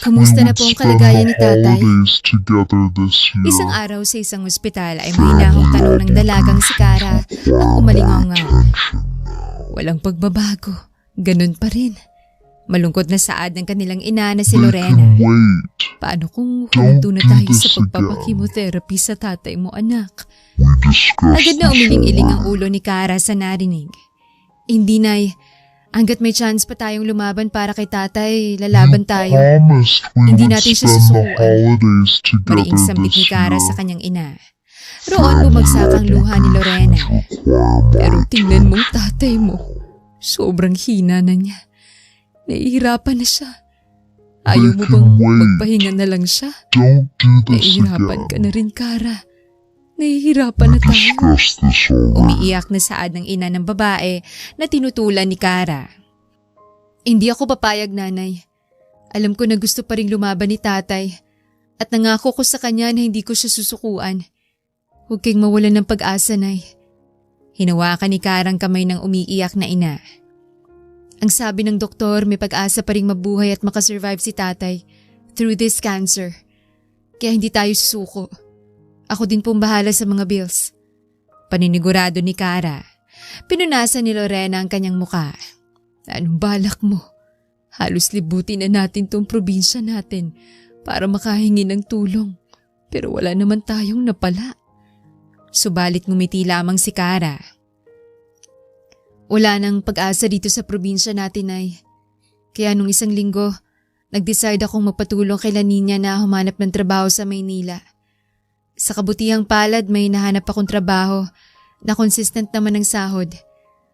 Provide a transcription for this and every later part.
Kumusta na po ang kalagayan ni tatay? Isang araw sa isang ospital ay mahinahong tanong ng dalagang si Kara ang umalingaw-ngaw. Walang pagbabago, ganun pa rin. Malungkot na saad ng kanilang ina na si Lorena. Paano kung huminto na tayo sa pagpapakimotherapy sa tatay mo, anak? Agad na umiling-iling ang ulo ni Kara sa narinig. Hindi, Nay. Hanggat may chance pa tayong lumaban para kay tatay, lalaban tayo. Hindi natin siya susukuan. Mariing sambit ni Kara sa kanyang ina. Roon bumagsak ang luha ni Lorena. Pero tingnan mong tatay mo. Sobrang hina na niya. Nahihirapan na siya. Ayaw mo bang magpahinga na lang siya? Nahihirapan ka na rin, Kara. Nahihirapan na tayo. Umiiyak na saad ng ina ng babae na tinutulan ni Kara. Hindi ako papayag, nanay. Alam ko na gusto pa rin lumaban ni tatay at nangako ko sa kanya na hindi ko siya susukuan. Huwag kang mawalan ng pag-asa, nay. Hinawakan ni Kara ang kamay ng umiiyak na ina. Ang sabi ng doktor, may pag-asa pa rin mabuhay at makasurvive si tatay through this cancer. Kaya hindi tayo susuko. Ako din pong bahala sa mga bills. Paninigurado ni Kara. Pinunasan ni Lorena ang kanyang muka. Anong balak mo? Halos libutin na natin tong probinsya natin para makahingi ng tulong. Pero wala naman tayong napala. Subalit ngumiti lamang si Kara. Wala nang pag-asa dito sa probinsya natin, ay. Kaya nung isang linggo, nag-decide akong magpatulong kay Laninya na humanap ng trabaho sa Maynila. Sa kabutihang palad may nahanap akong trabaho na consistent naman ng sahod.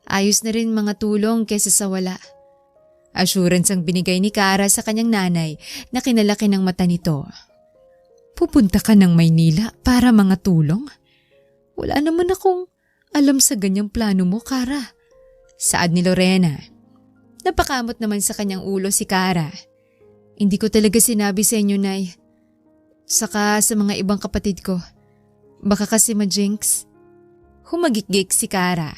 Ayos na rin mga tulong kesa sa wala. Assurance ang binigay ni Kara sa kanyang nanay na kinalaki ng mata nito. Pupunta ka ng Maynila para mga tulong? Wala naman akong alam sa ganyang plano mo, Kara. Saad ni Lorena. Napakamot naman sa kanyang ulo si Kara. Hindi ko talaga sinabi sa inyo, Nay. Saka sa mga ibang kapatid ko. Baka kasi ma-jinx. Humagikgik si Kara.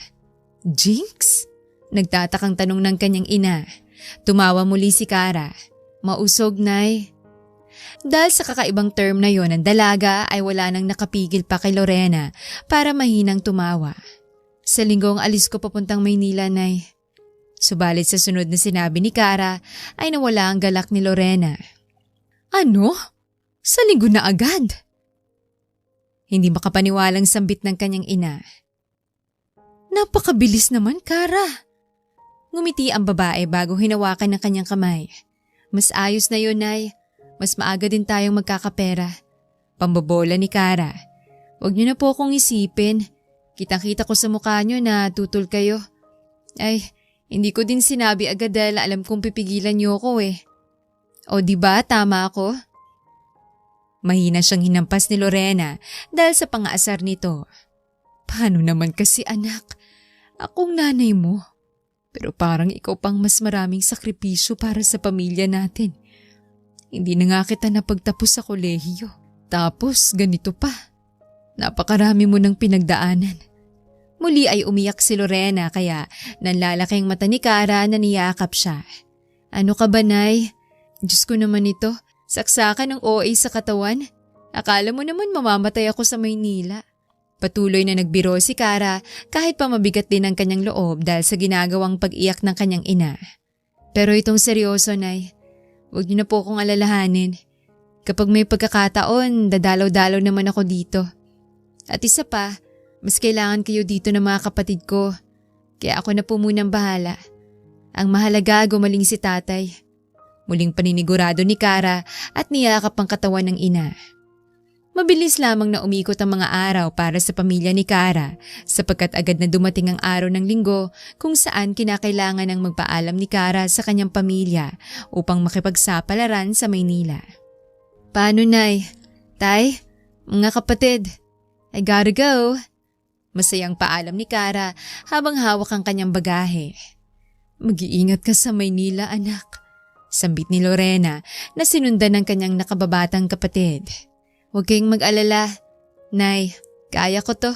Jinx? Nagtatakang tanong ng kanyang ina. Tumawa muli si Kara. Mausog, Nay. Dahil sa kakaibang term na yon, ang dalaga ay wala nang nakapigil pa kay Lorena para mahinang tumawa. Sa linggong alis ko papuntang Maynila, Nay. Subalit sa sunod na sinabi ni Kara ay nawala ang galak ni Lorena. Ano? Sa linggo na agad? Hindi makapaniwalang sambit ng kanyang ina. Napakabilis naman, Kara. Ngumiti ang babae bago hinawakan ng kanyang kamay. Mas ayos na yun, Nay. Mas maaga din tayong magkakapera. Pambobola ni Kara. Huwag niyo na po akong isipin. Kitang-kita ko sa mukha niyo na tutol kayo. Ay, hindi ko din sinabi agad dahil alam kong pipigilan niyo ako eh. O diba, tama ako? Mahina siyang hinampas ni Lorena dahil sa pangaasar nito. Paano naman kasi, anak? Akong nanay mo. Pero parang ikaw pang mas maraming sakripisyo para sa pamilya natin. Hindi na nga kita napagtapos sa kolehiyo. Tapos ganito pa. Napakarami mo ng pinagdaanan. Muli ay umiyak si Lorena kaya nanlalaki ang mata ni Kara na niyakap siya. Ano ka ba, Nay? Diyos ko naman ito. Saksakan ng OA sa katawan. Akala mo naman mamamatay ako sa Maynila. Patuloy na nagbiro si Kara kahit pa mabigat din ang kanyang loob dahil sa ginagawang pag-iyak ng kanyang ina. Pero itong seryoso, Nay. Huwag niyo na po akong alalahanin. Kapag may pagkakataon, dadalaw-dalaw naman ako dito. At isa pa, mas kailangan kayo dito ng mga kapatid ko. Kaya ako na po munang bahala. Ang mahalaga, gumaling si tatay. Muling paninigurado ni Kara at niyakap ang katawan ng ina. Mabilis lamang na umikot ang mga araw para sa pamilya ni Kara sapagkat agad na dumating ang araw ng linggo kung saan kinakailangan ng magpaalam ni Kara sa kanyang pamilya upang makipagsapalaran sa Maynila. Paano, Nay? Tay? Mga kapatid? I gotta go. Masayang paalam ni Kara habang hawak ang kanyang bagahe. Mag-iingat ka sa Maynila, anak. Sambit ni Lorena na sinundan ng kanyang nakababatang kapatid. Huwag kayong mag-alala. Nay, kaya ko to.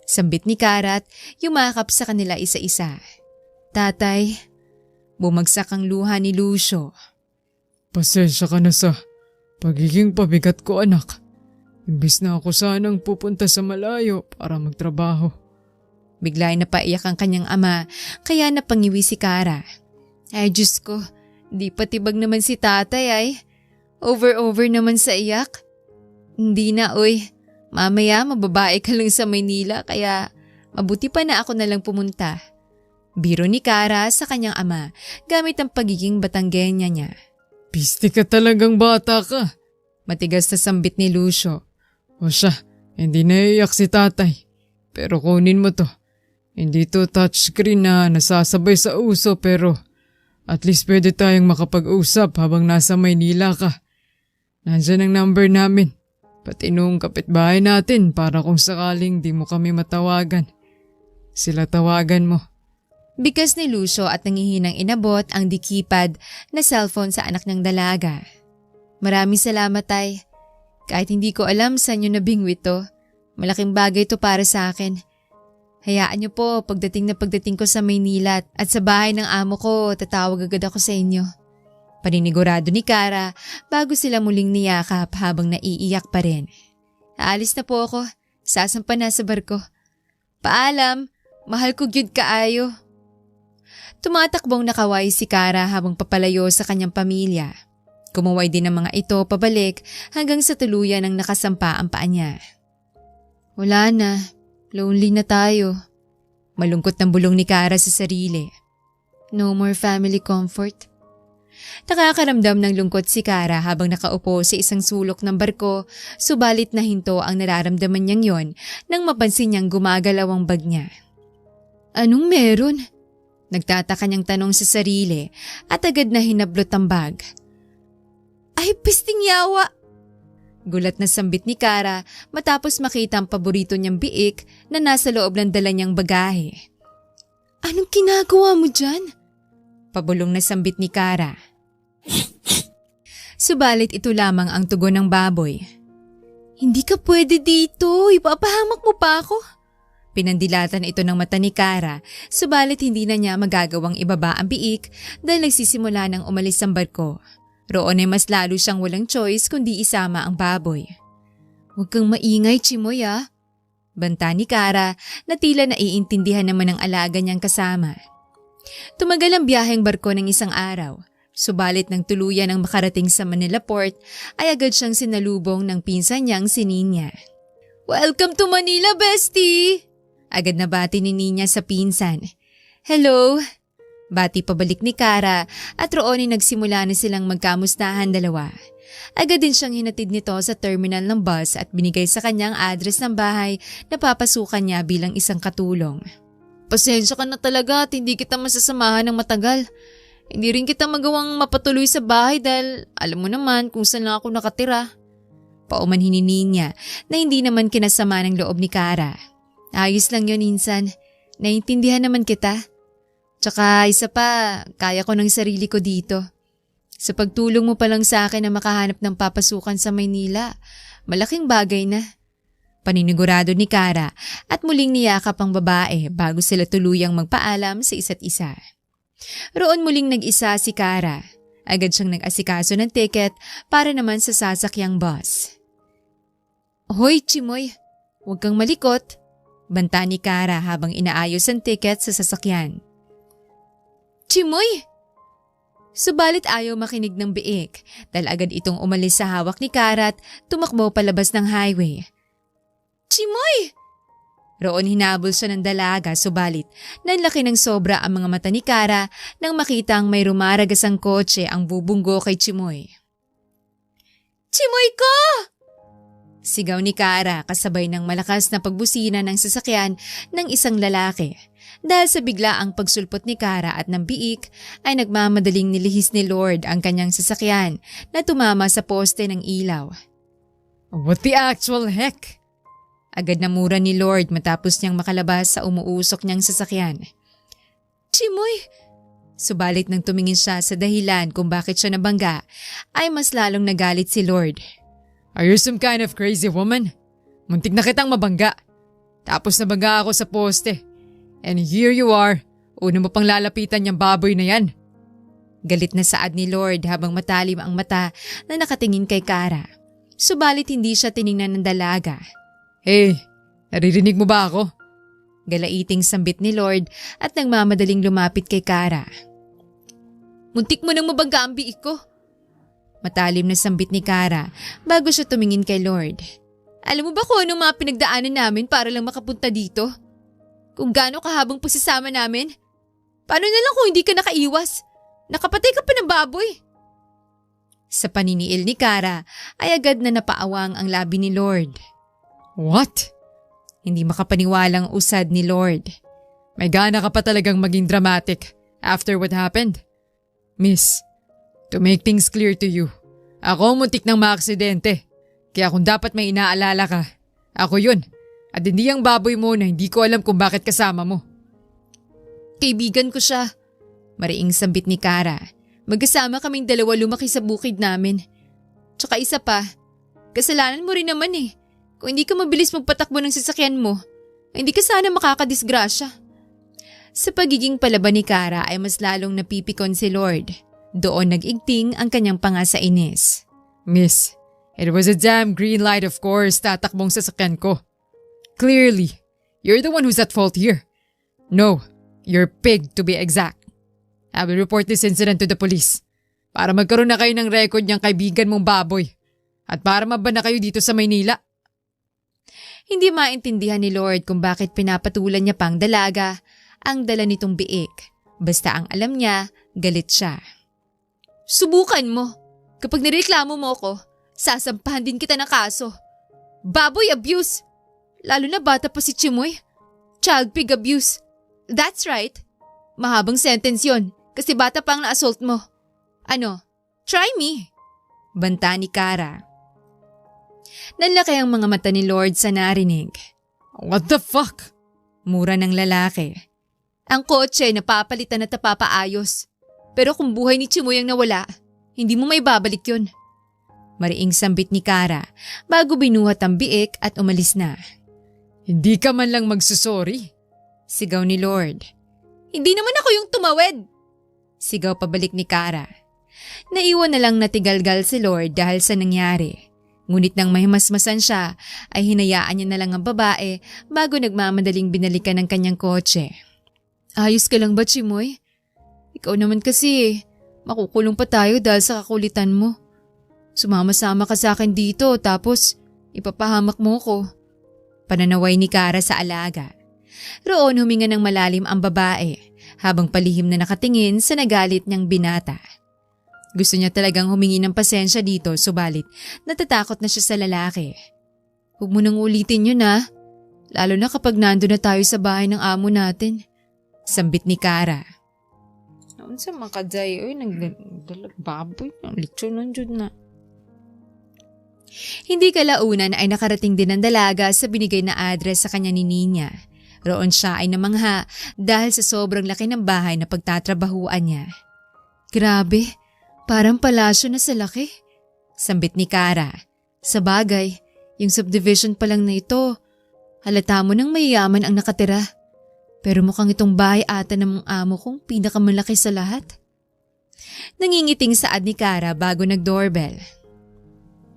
Sambit ni Kara at yumakap sa kanila isa-isa. Tatay, bumagsak ang luha ni Lucio. Pasensya ka na sa pagiging pabigat ko, anak. Imbis na ako sanang pupunta sa malayo para magtrabaho. Bigla ay napaiyak ang kanyang ama kaya napangiwi si Kara. Ay Diyos ko, di patibag naman si tatay ay. Over naman sa iyak. Hindi na oy, mamaya mababae ka lang sa Maynila kaya mabuti pa na ako na lang pumunta. Biro ni Kara sa kanyang ama gamit ang pagiging Batanggenya niya. Piste ka talagang bata ka. Matigas na sambit ni Lucio. O siya, hindi naiiyak si tatay. Pero kunin mo to. Hindi to touchscreen na nasasabay sa uso pero at least pwede tayong makapag-usap habang nasa Maynila ka. Nandyan ang number namin. Pati nung kapitbahay natin para kung sakaling di mo kami matawagan. Sila tawagan mo. Bigkas ni Lucio at nangihinang inabot ang dikipad na cellphone sa anak ng dalaga. Maraming salamat tay. Kahit hindi ko alam saan nyo nabingwit to, malaking bagay to para sa akin. Hayaan niyo po pagdating ko sa Maynila at sa bahay ng amo ko, tatawag agad ako sa inyo. Paninigurado ni Kara bago sila muling niyakap habang naiiyak pa rin. Aalis na po ako, sasampa na sa barko. Paalam, mahal ko gyud kaayo. Tumatakbong nakaway si Kara habang papalayo sa kanyang pamilya. Kumuway din ang mga ito pabalik hanggang sa tuluyan ng nakasampa ang paa niya. Wala na. Lonely na tayo. Malungkot ng bulong ni Kara sa sarili. No more family comfort. Nakakaramdam ng lungkot si Kara habang nakaupo sa isang sulok ng barko, subalit na hinto ang nararamdaman niyang yon nang mapansin niyang gumagalaw ang bag niya. Anong meron? Nagtataka niyang tanong sa sarili at agad na hinablot ang bag. Ay, pisting yawa! Gulat na sambit ni Kara matapos makita ang paborito niyang biik na nasa loob ng dala niyang bagahe. Anong ginagawa mo dyan? Pabulong na sambit ni Kara. Subalit ito lamang ang tugon ng baboy. Hindi ka pwede dito, ipapahamak mo pa ako. Pinandilatan ito ng mata ni Kara, subalit hindi na niya magagawang ibaba ang biik dahil nagsisimula ng umalis ang barko. Roon ay mas lalo siyang walang choice kundi isama ang baboy. Huwag kang maingay, Chimoy ah. Banta ni Kara na tila naiintindihan naman ng alaga niyang kasama. Tumagal ang biyaheng barko ng isang araw. Subalit nang tuluyan ang makarating sa Manila Port ay agad siyang sinalubong ng pinsan niyang si Ninya. Welcome to Manila, bestie! Agad na bati ni Ninya sa pinsan. Hello! Bati pabalik ni Kara at roon ay nagsimula na silang magkamustahan dalawa. Agad din siyang hinatid nito sa terminal ng bus at binigay sa kanyang address ng bahay na papasukan niya bilang isang katulong. Pasensya ka na talaga at hindi kita masasamahan ng matagal. Hindi rin kita magawang mapatuloy sa bahay dahil alam mo naman kung saan lang ako nakatira. Paumanhin ni niya na hindi naman kinasama ng loob ni Kara. Ayos lang yun, insan. Naiintindihan naman kita. Tsaka isa pa, kaya ko ng sarili ko dito. Sa pagtulong mo pa lang sa akin na makahanap ng papasukan sa Maynila, malaking bagay na. Paninigurado ni Kara at muling niyakap ang babae bago sila tuluyang magpaalam sa isa't isa. Roon muling nag-isa si Kara. Agad siyang nag-asikaso ng ticket para naman sa sasakyang bus. Hoy, Chimoy, huwag kang malikot. Banta ni Kara habang inaayos ang ticket sa sasakyan. Chimoy! Subalit ayaw makinig ng biik dahil agad itong umalis sa hawak ni Kara at tumakbo palabas ng highway. Chimoy! Roon hinabol siya ng dalaga subalit nanlaki ng sobra ang mga mata ni Kara nang makitang may rumaragas ang kotse ang bubunggo kay Chimoy. Chimoy ko! Sigaw ni Kara kasabay ng malakas na pagbusina ng sasakyan ng isang lalaki. Dahil sa biglaang pagsulpot ni Kara at ng biik ay nagmamadaling nilihis ni Lord ang kanyang sasakyan na tumama sa poste ng ilaw. What the actual heck? Agad na mura ni Lord matapos niyang makalabas sa umuusok niyang sasakyan. Chimoy! Subalit nang tumingin siya sa dahilan kung bakit siya nabangga ay mas lalong nagalit si Lord. Are you some kind of crazy woman? Muntik na kitang mabangga. Tapos nabangga ako sa poste. And here you are, una mo pang lalapitan yung baboy na yan. Galit na saad ni Lord habang matalim ang mata na nakatingin kay Kara. Subalit hindi siya tiningnan ng dalaga. Hey, naririnig mo ba ako? Galaiting sambit ni Lord at nagmamadaling lumapit kay Kara. Muntik mo nang mabangga ang biik ko. Matalim na sambit ni Kara bago siya tumingin kay Lord. Alam mo ba kung anong mga pinagdaanan namin para lang makapunta dito? Kung gaano kahabang pasasama namin? Paano na lang kung hindi ka nakaiwas? Nakapatay ka pa ng baboy. Sa paniniil ni Kara ay agad na napaawang ang labi ni Lord. What? Hindi makapaniwalang usad ni Lord. May gana ka pa talagang maging dramatic after what happened? Miss, to make things clear to you, ako muntik ng maaksidente. Kaya kung dapat may inaalala ka, ako yun. At hindi ang baboy mo na hindi ko alam kung bakit kasama mo. Kaibigan ko siya. Mariing sambit ni Kara. Magkasama kaming dalawa lumaki sa bukid namin. Tsaka isa pa, kasalanan mo rin naman eh. Kung hindi ka mabilis magpatakbo ng sasakyan mo, hindi ka sana makakadisgrasya. Sa pagiging palaban ni Kara ay mas lalong napipikon si Lord. Doon nag-igting ang kanyang panga sa inis. Miss, it was a damn green light of course tatakbong sasakyan ko. Clearly, you're the one who's at fault here. No, you're pig to be exact. I will report this incident to the police para magkaroon na kayo ng record niyang kaibigan mong baboy at para mabana kayo dito sa Maynila. Hindi maintindihan ni Lord kung bakit pinapatulan niya pang dalaga ang dala nitong biik. Basta ang alam niya, galit siya. Subukan mo. Kapag nireklamo mo ko, sasampahan din kita ng kaso. Baboy abuse. Lalo na bata pa si Chimoy. Child pig abuse. That's right. Mahabang sentence yon kasi bata pa ang na-assault mo. Ano? Try me. Banta ni Kara. Nanlaki ang mga mata ni Lord sa narinig. What the fuck? Mura ng lalaki. Ang kotse napapalitan at napapaayos. Pero kung buhay ni Chimoy ang nawala, hindi mo may babalik yun. Mariing sambit ni Kara bago binuhat ang biik at umalis na. Hindi ka man lang magsusorry. Sigaw ni Lord. Hindi naman ako yung tumawid. Sigaw pabalik ni Kara. Naiwan na lang natigalgal si Lord dahil sa nangyari. Ngunit nang mahimasmasan siya ay hinayaan niya na lang ang babae bago nagmamadaling binalikan ng kanyang kotse. Ayos ka lang ba, Chimoy? Ikaw naman kasi, makukulong pa tayo dahil sa kakulitan mo. Sumama-sama ka sa akin dito tapos ipapahamak mo ko. Pananaway ni Kara sa alaga. Roon huminga ng malalim ang babae habang palihim na nakatingin sa nagalit niyang binata. Gusto niya talagang humingi ng pasensya dito subalit natatakot na siya sa lalaki. Huwag mo nang ulitin yun ha, lalo na kapag nando na tayo sa bahay ng amo natin. Sambit ni Kara. Noon sa makaday, nagdalagbaboy, ang litsyo nandiyon na. Hindi kalaunan ay nakarating din ang dalaga sa binigay na address sa kanya ni Nina. Roon siya ay namangha dahil sa sobrang laki ng bahay na pagtatrabahuan niya. Grabe, parang palasyo na sa laki. Sambit ni Kara. Sa bagay, yung subdivision pa lang na ito, halata mo nang mayayaman ang nakatira. Pero mukhang itong bahay ata ng amo kong pinakamalaki sa lahat. Nangingiting saad ni Kara bago nag-doorbell.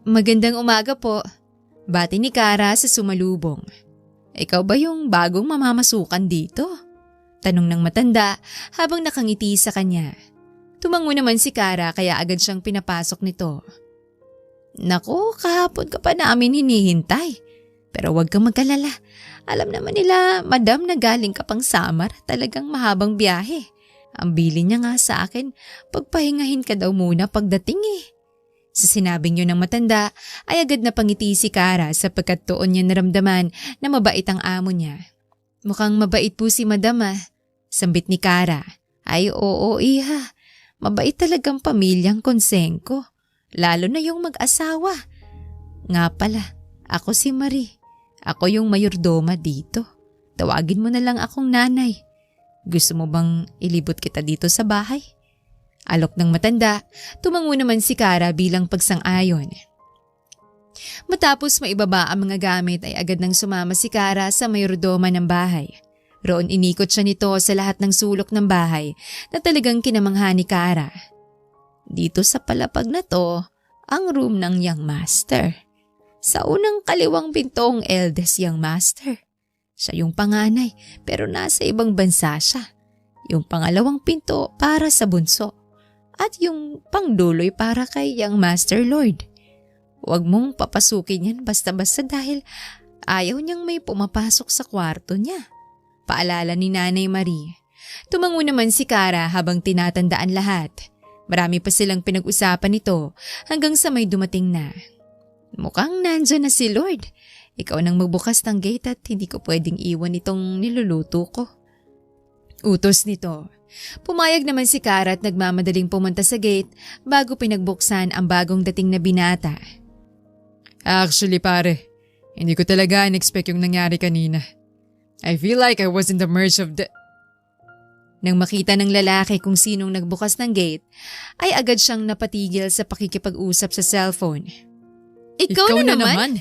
Magandang umaga po. Bati ni Kara sa sumalubong. Ikaw ba yung bagong mamamasukan dito? Tanong ng matanda habang nakangiti sa kanya. Tumango naman si Kara kaya agad siyang pinapasok nito. Naku, kahapon ka pa namin hinihintay. Pero huwag kang mag-alala. Alam naman nila, madam na galing ka pang Samar, talagang mahabang biyahe. Ang bili niya nga sa akin, pagpahingahin ka daw muna pagdating eh. Sa sinabing yun ng matanda, ay agad na pangiti si Kara sapagkat doon niya naramdaman na mabait ang amo niya. Mukhang mabait po si madam ah. Sambit ni Kara. Ay oo iha, mabait talagang pamilyang Consengco. Lalo na yung mag-asawa. Nga pala, ako si Marie. Ako yung mayordoma dito. Tawagin mo na lang akong nanay. Gusto mo bang ilibot kita dito sa bahay? Alok ng matanda, tumango naman si Kara bilang pagsang-ayon. Matapos maibaba ang mga gamit ay agad nang sumama si Kara sa mayordoma ng bahay. Roon inikot siya nito sa lahat ng sulok ng bahay na talagang kinamangha ni Kara. Dito sa palapag na to, ang room ng young master. Sa unang kaliwang pinto ang eldest young master. Siya yung panganay pero nasa ibang bansa siya. Yung pangalawang pinto para sa bunso. At yung pangduloy para kay young master lord. Huwag mong papasukin yan basta-basta dahil ayaw niyang may pumapasok sa kwarto niya. Paalala ni Nanay Marie. Tumango naman si Kara habang tinatandaan lahat. Marami pa silang pinag-usapan nito hanggang sa may dumating na. Mukhang nandyan na si Lord. Ikaw nang magbukas ng gate at hindi ko pwedeng iwan itong niluluto ko. Utos nito. Pumayag naman si Kara at nagmamadaling pumunta sa gate bago pinagbuksan ang bagong dating na binata. Actually pare, hindi ko talaga in-expect yung nangyari kanina. I feel like I was in the merge of the... Nang makita ng lalaki kung sinong nagbukas ng gate, ay agad siyang napatigil sa pakikipag-usap sa cellphone. Ikaw na naman?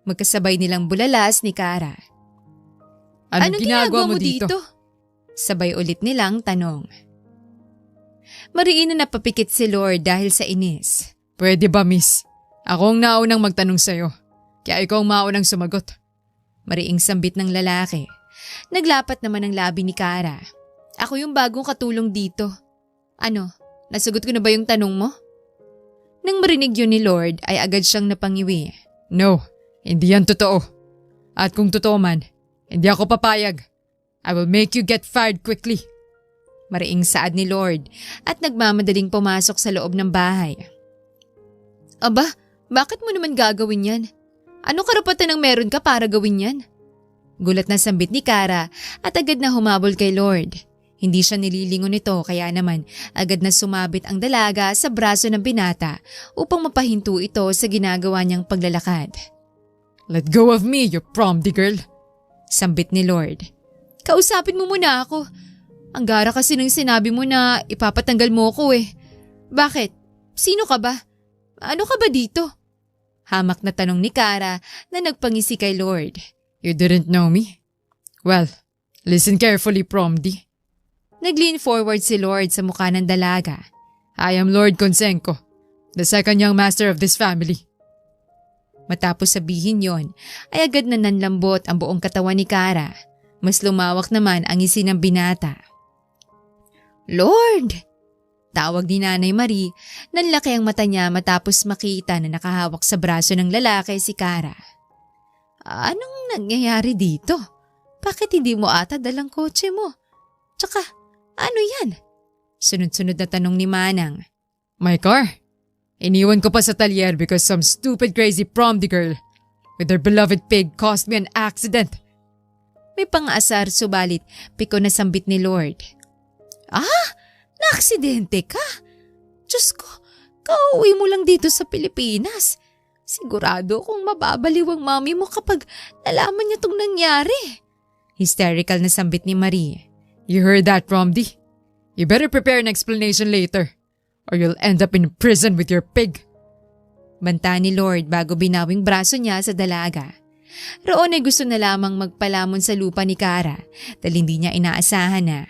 Magkasabay nilang bulalas ni Kara. Anong ginagawa mo dito? Sabay ulit nilang tanong. Mariin na napapikit si Lord dahil sa inis. Pwede ba miss? Ako ang naunang magtanong sa'yo. Kaya ikaw ang maunang sumagot. Mariing sambit ng lalaki. Naglapat naman ang labi ni Kara. Ako yung bagong katulong dito. Ano, nasagot ko na ba yung tanong mo? Nang marinig yun ni Lord ay agad siyang napangiwi. No, hindi yan totoo. At kung totoo man, hindi ako papayag. I will make you get fired quickly. Mariing saad ni Lord at nagmamadaling pumasok sa loob ng bahay. Aba, bakit mo naman gagawin yan? Ano karapatan ang meron ka para gawin yan? Gulat na sambit ni Kara at agad na humabol kay Lord. Hindi siya nililingon nito kaya naman agad na sumabit ang dalaga sa braso ng binata upang mapahinto ito sa ginagawa niyang paglalakad. Let go of me, you prom girl. Sambit ni Lord. Kausapin mo muna ako. Ang gara kasi nang sinabi mo na ipapatanggal mo ko eh. Bakit? Sino ka ba? Ano ka ba dito? Hamak na tanong ni Kara na nagpangisi kay Lord. You didn't know me? Well, listen carefully, Promdi. Nag-lean forward si Lord sa mukha ng dalaga. I am Lord Conseco, the second young master of this family. Matapos sabihin yon, ay agad na nanlambot ang buong katawan ni Kara. Mas lumawak naman ang ngisi ng binata. Lord! Tawag ni Nanay Marie, nanlaki ang mata niya matapos makita na nakahawak sa braso ng lalaki si Kara. Anong nangyayari dito? Bakit hindi mo ata dalang kotse mo? Tsaka, ano yan? Sunod-sunod na tanong ni Manang. My car? Iniwan ko pa sa talyer because some stupid crazy prom girl with her beloved pig caused me an accident. May pang-asar subalit piko na sambit ni Lord. Ah! Naaksidente ka? Diyos ko, kauwi mo lang dito sa Pilipinas. Sigurado kung mababaliw ang mami mo kapag nalaman niya itong nangyari. Hysterical na sambit ni Marie. You heard that, Promdi? You better prepare an explanation later or you'll end up in prison with your pig. Banta ni Lord bago binawing braso niya sa dalaga. Roon ay gusto na lamang magpalamon sa lupa ni Kara dahil hindi niya inaasahan na.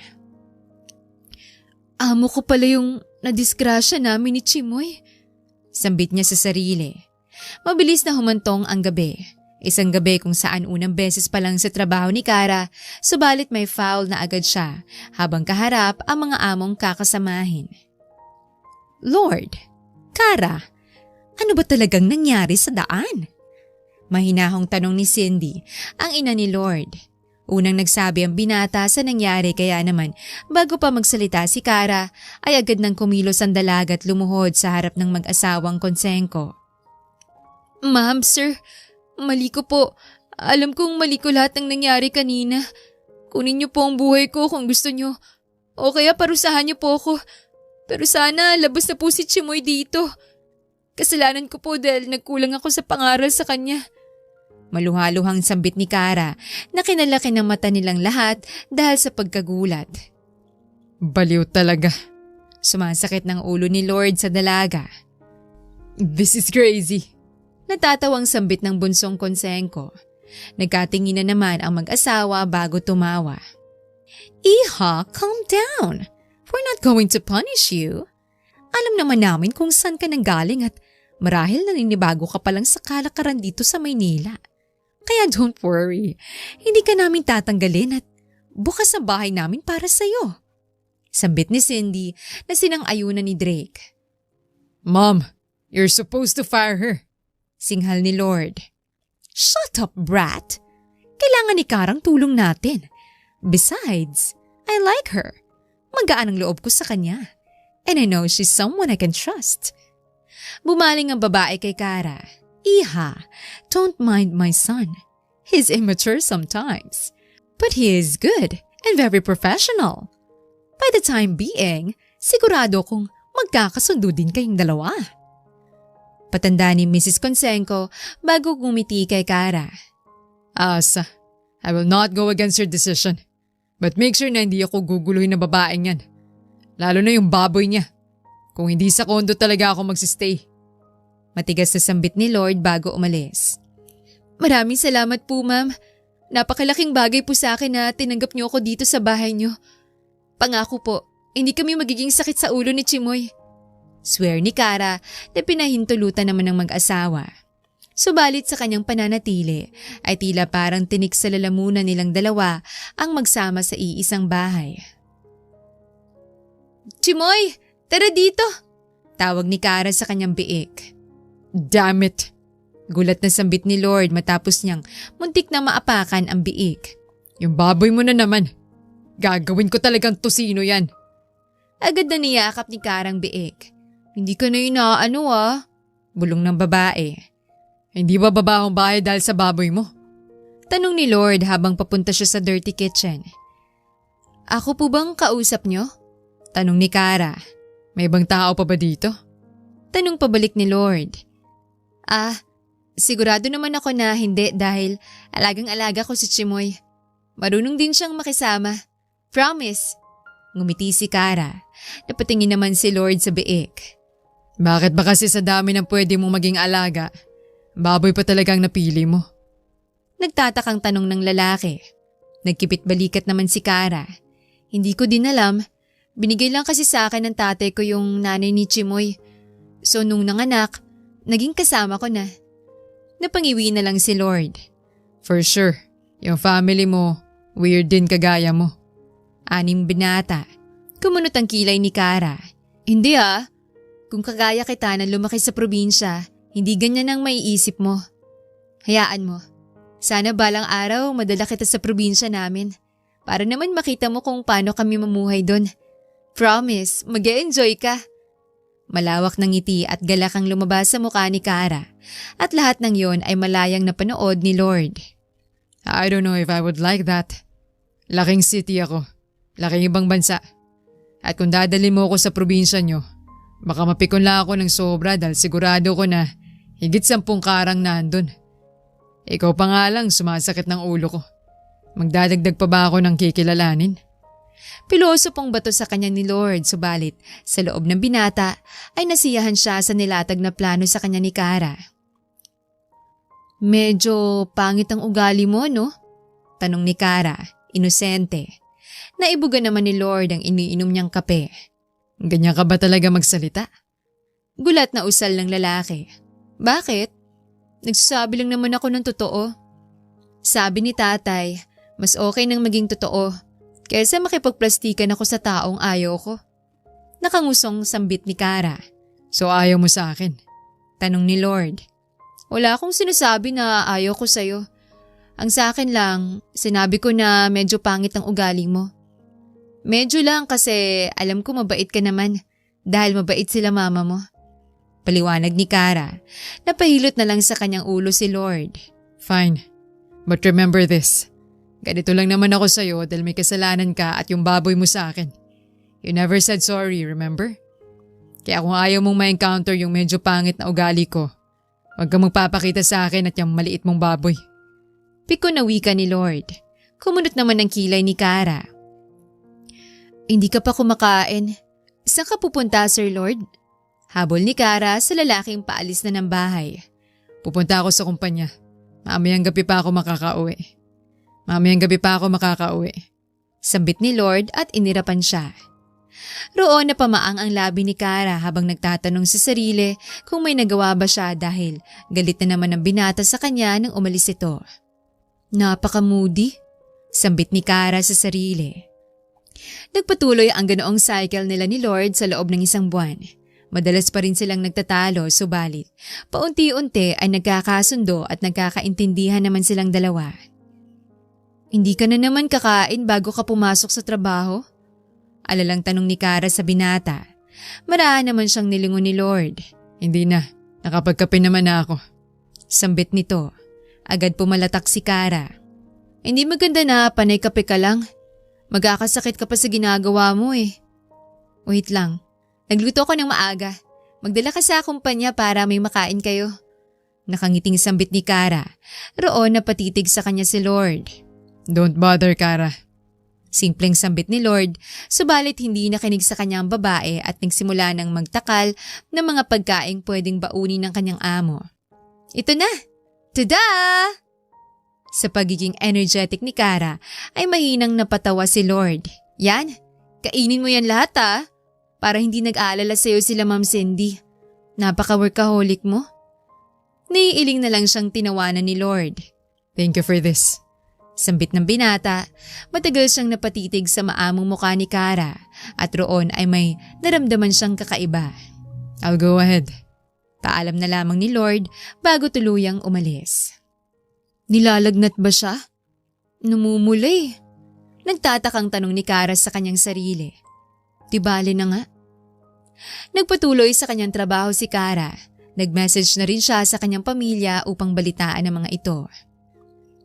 Amo ko pala yung nadisgrasya namin ni Chimoy. Sambit niya sa sarili. Mabilis na humantong ang gabi. Isang gabi kung saan unang beses pa lang sa trabaho ni Kara, subalit may foul na agad siya habang kaharap ang mga among kakasamahin. Lord, Kara, ano ba talagang nangyari sa daan? Mahinahong tanong ni Cindy, ang ina ni Lord. Unang nagsabi ang binata sa nangyari kaya naman bago pa magsalita si Kara ay agad nang kumilos ang dalaga at lumuhod sa harap ng mag-asawang Conseco. Ma'am, sir, mali ko po. Alam kong mali ko lahat ng nangyari kanina. Kunin niyo po ang buhay ko kung gusto niyo. O kaya parusahan niyo po ako. Pero sana labas na po si Chimoy dito. Kasalanan ko po dahil nagkulang ako sa pangaral sa kanya. Maluhaluhang sambit ni Kara na kinalaki ng mata nilang lahat dahil sa pagkagulat. Baliw talaga. Sumasakit ng ulo ni Lord sa dalaga. This is crazy. Natatawang sambit ng bunsong Conseco. Nagkatingin na naman ang mag-asawa bago tumawa. Iha, calm down. We're not going to punish you. Alam naman namin kung saan ka nanggaling at marahil naninibago ka palang sa kalakaran dito sa Maynila. Kaya don't worry, hindi ka namin tatanggalin at bukas ang bahay namin para sa'yo. Sambit ni Cindy na sinang-ayunan ni Drake. Mom, you're supposed to fire her. Singhal ni Lord. Shut up, brat! Kailangan ni Karang tulong natin. Besides, I like her. Magaan ang loob ko sa kanya. And I know she's someone I can trust. Bumaling ang babae kay Kara. Iha, don't mind my son. He's immature sometimes. But he is good and very professional. By the time being, sigurado kong magkakasundo din kayong dalawa. Patanda ni Mrs. Conseco bago gumiti kay Kara. Asa, I will not go against your decision. But make sure na hindi ako guguluhin na babaeng yan. Lalo na yung baboy niya. Kung hindi sa kondo talaga ako magsistay. Matigas na sambit ni Lord bago umalis. Maraming salamat po, ma'am. Napakalaking bagay po sa akin na tinanggap niyo ako dito sa bahay niyo. Pangako po, hindi kami magiging sakit sa ulo ni Chimoy. Swear ni Kara na pinahintulutan naman ng mag-asawa. Subalit sa kanyang pananatili ay tila parang tinik sa lalamunan nilang dalawa ang magsama sa iisang bahay. Chimoy, tara dito! Tawag ni Kara sa kanyang biik. Damn it! Gulat na sambit ni Lord matapos niyang muntik na maapakan ang biik. Yung baboy mo na naman. Gagawin ko talagang tosino yan. Agad na niyakap ni Karang biik. Hindi ka na inaano ah. Bulong ng babae. Hindi ba babahong bahay dahil sa baboy mo? Tanong ni Lord habang papunta siya sa dirty kitchen. Ako po bang kausap niyo? Tanong ni Kara. May ibang tao pa ba dito? Tanong pabalik ni Lord. Sigurado naman ako na hindi dahil alagang-alaga ko si Chimoy. Marunong din siyang makisama. Promise. Ngumiti si Kara. Napatingin naman si Lord sa biik. Bakit ba kasi sa dami ng pwede mong maging alaga, baboy pa talagang napili mo? Nagtatakang tanong ng lalaki. Nagkipit balikat naman si Kara. Hindi ko din alam. Binigay lang kasi sa akin ng tatay ko yung nanay ni Chimoy. So nung nanganak, naging kasama ko na. Napangiwi na lang si Lord. For sure, yung family mo, weird din kagaya mo. 6 binata. Kumunot ang kilay ni Kara. Hindi ah. Kung kagaya kita na lumaki sa probinsya, hindi ganyan ang maiisip mo. Hayaan mo. Sana balang araw madala kita sa probinsya namin. Para naman makita mo kung paano kami mamuhay doon. Promise, mag-e-enjoy ka. Malawak ng ngiti at galak ang lumabas sa mukha ni Kara. At lahat ng yon ay malayang napanood ni Lord. I don't know if I would like that. Laking city ako. Laking ibang bansa. At kung dadalhin mo ako sa probinsya nyo, baka mapikon lang ako ng sobra dahil sigurado ko na higit 10 karang nandun. Ikaw pa nga lang sumasakit ng ulo ko. Magdadagdag pa ba ako ng kikilalanin? Piloso pong bato sa kanya ni Lord, subalit sa loob ng binata ay nasiyahan siya sa nilatag na plano sa kanya ni Kara. Medyo pangit ang ugali mo, no? Tanong ni Kara, inosente. Naibuga naman ni Lord ang iniinom niyang kape. Ganyan ka ba talaga magsalita? Gulat na usal ng lalaki. Bakit? Nagsasabi lang naman ako ng totoo. Sabi ni tatay, mas okay nang maging totoo kaysa makipagplastikan ako sa taong ayaw ko. Nakangusong sambit ni Kara. So ayaw mo sa akin? Tanong ni Lord. Wala akong sinasabi na ayaw ko sa'yo. Ang sa akin lang, sinabi ko na medyo pangit ang ugali mo. Medyo lang kasi alam ko mabait ka naman dahil mabait sila mama mo. Paliwanag ni Kara. Napahilot na lang sa kanyang ulo si Lord. Fine. But remember this. Ganito lang naman ako sa'yo dahil may kasalanan ka at yung baboy mo sa akin. You never said sorry, remember? Kaya kung ayaw mong ma-encounter yung medyo pangit na ugali ko, huwag kang magpapakita sa akin at yung maliit mong baboy. Piko na wika ni Lord. Kumunot naman ang kilay ni Kara. Hindi ka pa kumakain. Saan ka pupunta, Sir Lord? Habol ni Kara sa lalaking paalis na ng bahay. Pupunta ako sa kumpanya. Mamayang gabi pa ako makakauwi. Sambit ni Lord at inirapan siya. Roon napamaang ang labi ni Kara habang nagtatanong sa sarili kung may nagawa ba siya dahil galit na naman ang binata sa kanya nang umalis ito. Napaka-moody, sambit ni Kara sa sarili. Nagpatuloy ang ganoong cycle nila ni Lord sa loob ng isang buwan. Madalas pa rin silang nagtatalo, subalit paunti-unti ay nagkakasundo at nagkakaintindihan naman silang dalawa. Hindi ka na naman kakain bago ka pumasok sa trabaho? Alalang tanong ni Kara sa binata. Maraan naman siyang nilingon ni Lord. Hindi na, nakapagkape naman na ako. Sambit nito. Agad pumalatak si Kara. Hindi maganda na panay kape ka lang. Magkakasakit ka pa sa ginagawa mo eh. Wait lang. Nagluto ko ng maaga. Magdala ka sa kumpanya para may makain kayo. Nakangiting sambit ni Kara. Roon napatitig sa kanya si Lord. Don't bother, Kara. Simpleng sambit ni Lord, subalit hindi nakinig sa kanyang babae at nagsimula ng magtakal ng mga pagkaing pwedeng baunin ng kanyang amo. Ito na! Tada! Sa pagiging energetic ni Kara ay mahinang napatawa si Lord. Yan, kainin mo yan lahat para hindi nag-aalala sa'yo sila Ma'am Cindy. Napaka-workaholic mo. Naiiling na lang siyang tinawanan ni Lord. Thank you for this. Sambit ng binata, matagal siyang napatitig sa maamong mukha ni Kara at roon ay may naramdaman siyang kakaiba. I'll go ahead. Paalam na lamang ni Lord bago tuluyang umalis. Nilalagnat ba siya? Namumulay. Nagtatakang tanong ni Kara sa kanyang sarili. Tibali na nga. Nagpatuloy sa kanyang trabaho si Kara. Nag-message na rin siya sa kanyang pamilya upang balitaan ang mga ito.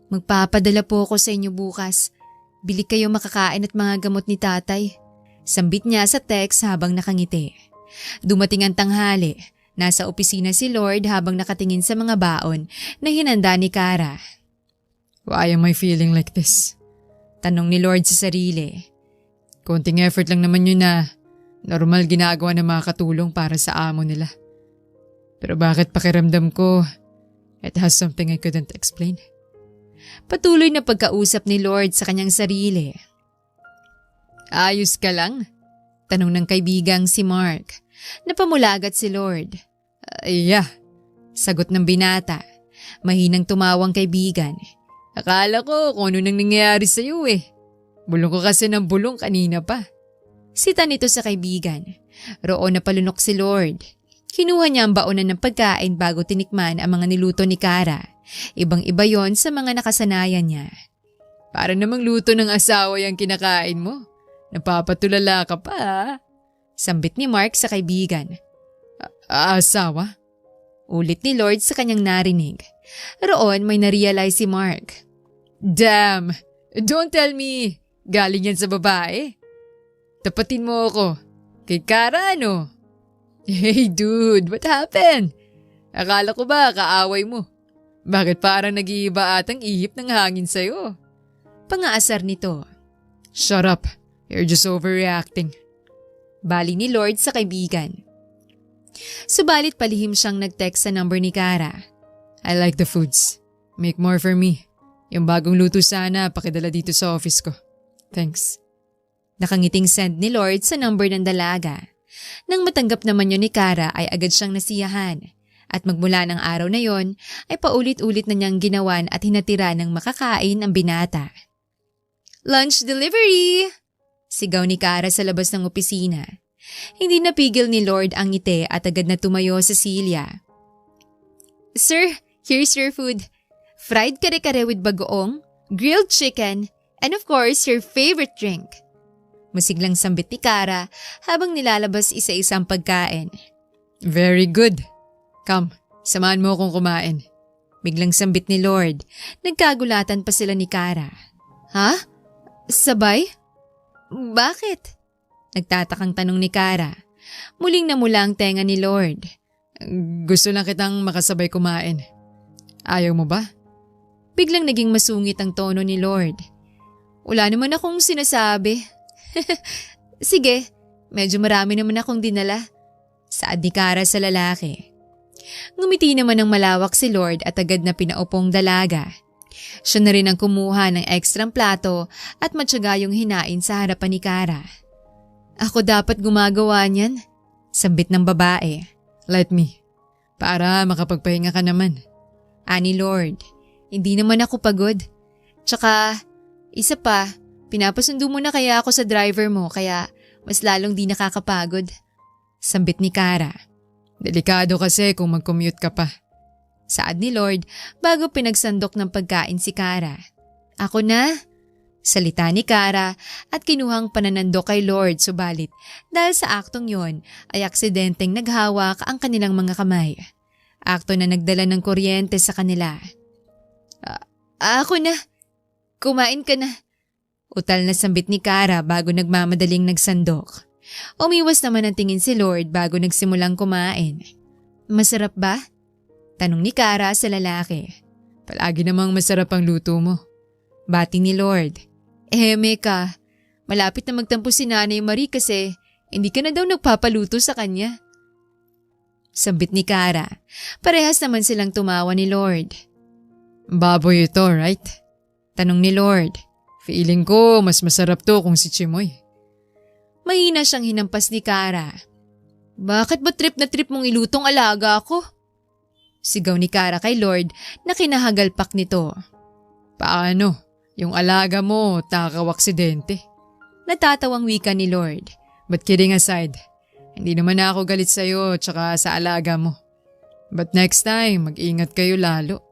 Magpapadala po ako sa inyo bukas. Bili kayo makakain at mga gamot ni tatay. Sambit niya sa text habang nakangiti. Dumating ang tanghali. Nasa opisina si Lord habang nakatingin sa mga baon na hinanda ni Kara. Why am I feeling like this? Tanong ni Lord sa sarili. Konting effort lang naman yun na normal ginagawa ng mga katulong para sa amo nila. Pero bakit pakiramdam ko, it has something I couldn't explain? Patuloy na pagkausap ni Lord sa kanyang sarili. Ayos ka lang? Tanong ng kaibigang si Mark. Napamulagat si Lord. Yeah. Sagot ng binata. Mahinang tumawang kaibigan. Akala ko kung ano nang nangyayari sa'yo eh. Bulong ko kasi ng bulong kanina pa. Sita nito sa kaibigan. Roon na palunok si Lord. Kinuha niya ang baonan ng pagkain bago tinikman ang mga niluto ni Kara. Ibang-iba yon sa mga nakasanayan niya. Para namang luto ng asawa yung kinakain mo. Napapatulala ka pa Sambit ni Mark sa kaibigan. Asawa? Ulit ni Lord sa kanyang narinig. Roon may narealize si Mark. Damn! Don't tell me! Galing yan sa babae. Tapatin mo ako. Kay Kara ano? Hey dude, what happened? Akala ko ba kaaway mo? Bakit parang nag-iiba atang ihip ng hangin sa'yo? Pangaasar nito. Shut up. You're just overreacting. Bali ni Lord sa kaibigan. Subalit palihim siyang nag-text sa number ni Kara. I like the foods. Make more for me. Yung bagong luto sana, pakidala dito sa office ko. Thanks. Nakangiting send ni Lord sa number ng dalaga. Nang matanggap naman yun ni Kara ay agad siyang nasiyahan. At magmula ng araw na yon ay paulit-ulit na niyang ginawan at hinatira ng makakain ang binata. Lunch delivery! Sigaw ni Kara sa labas ng opisina. Hindi napigil ni Lord ang ngiti at agad na tumayo sa silya. Sir, here's your food. Fried kare-kare with bagoong, grilled chicken, and of course your favorite drink. Masiglang sambit ni Kara habang nilalabas isa-isang pagkain. Very good. Come, samahan mo akong kumain. Biglang sambit ni Lord. Nagkagulatan pa sila ni Kara. Ha? Sabay? Bakit? Nagtatakang tanong ni Kara. Muling namula ang tenga ni Lord. Gusto lang kitang makasabay kumain. Ayaw mo ba? Biglang naging masungit ang tono ni Lord. Wala naman akong sinasabi. Sige, medyo marami naman akong dinala. Saad ni Kara sa lalaki. Ngumiti naman ng malawak si Lord at agad na pinaupong dalaga. Siya na rin ang kumuha ng ekstrang plato at matyaga yung hinain sa harapan ni Kara. Ako dapat gumagawa niyan. Sambit ng babae. Let me. Para makapagpahinga ka naman. Ani Lord, hindi naman ako pagod. Tsaka, isa pa, pinapasundo mo na kaya ako sa driver mo kaya mas lalong di nakakapagod. Sambit ni Kara. Delikado kasi kung mag-commute ka pa. Saad ni Lord bago pinagsandok ng pagkain si Kara. Ako na. Salita ni Kara at kinuhang pananandok kay Lord subalit dahil sa aktong yon ay aksidenteng naghawak ang kanilang mga kamay. Akto na nagdala ng kuryente sa kanila. Ako na. Kumain ka na. Utal na sambit ni Kara bago nagmamadaling nagsandok. Umiwas naman ang tingin si Lord bago nagsimulang kumain. Masarap ba? Tanong ni Kara sa lalaki. Palagi namang masarap ang luto mo. Bati ni Lord. Meka, malapit na magtampo si Nanay Marie kasi hindi ka na daw nagpapaluto sa kanya. Sambit ni Kara. Parehas naman silang tumawa ni Lord. Baboy ito, right? Tanong ni Lord. Feeling ko mas masarap to kung si Chimoy. Mahina siyang hinampas ni Kara. Bakit ba trip na trip mong ilutong alaga ako? Sigaw ni Kara kay Lord na kinahagalpak nito. Paano? Yung alaga mo, takaw-aksidente. Natatawang wika ni Lord. But kidding aside, hindi naman ako galit sa'yo tsaka sa alaga mo. But next time, mag-ingat kayo lalo.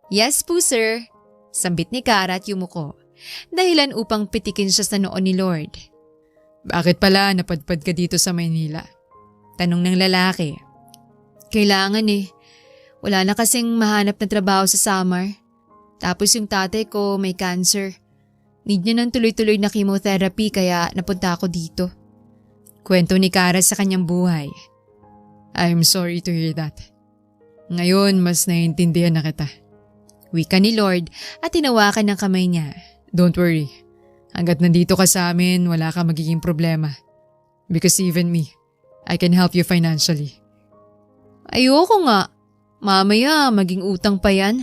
Yes po sir, sambit ni Kara at yumuko. Dahilan upang pitikin siya sa noon ni Lord. Bakit pala napadpad ka dito sa Maynila? Tanong ng lalaki. Kailangan eh. Wala na kasing mahanap na trabaho sa summer. Tapos yung tatay ko may cancer. Need niya ng tuloy-tuloy na chemotherapy kaya napunta ako dito. Kwento ni Kara sa kanyang buhay. I'm sorry to hear that. Ngayon mas naiintindihan na kita. Wika ni Lord at tinawakan ng kamay niya. Don't worry. Hanggat nandito ka sa amin, wala ka magiging problema. Because even me, I can help you financially. Ayoko nga. Mamaya maging utang pa yan.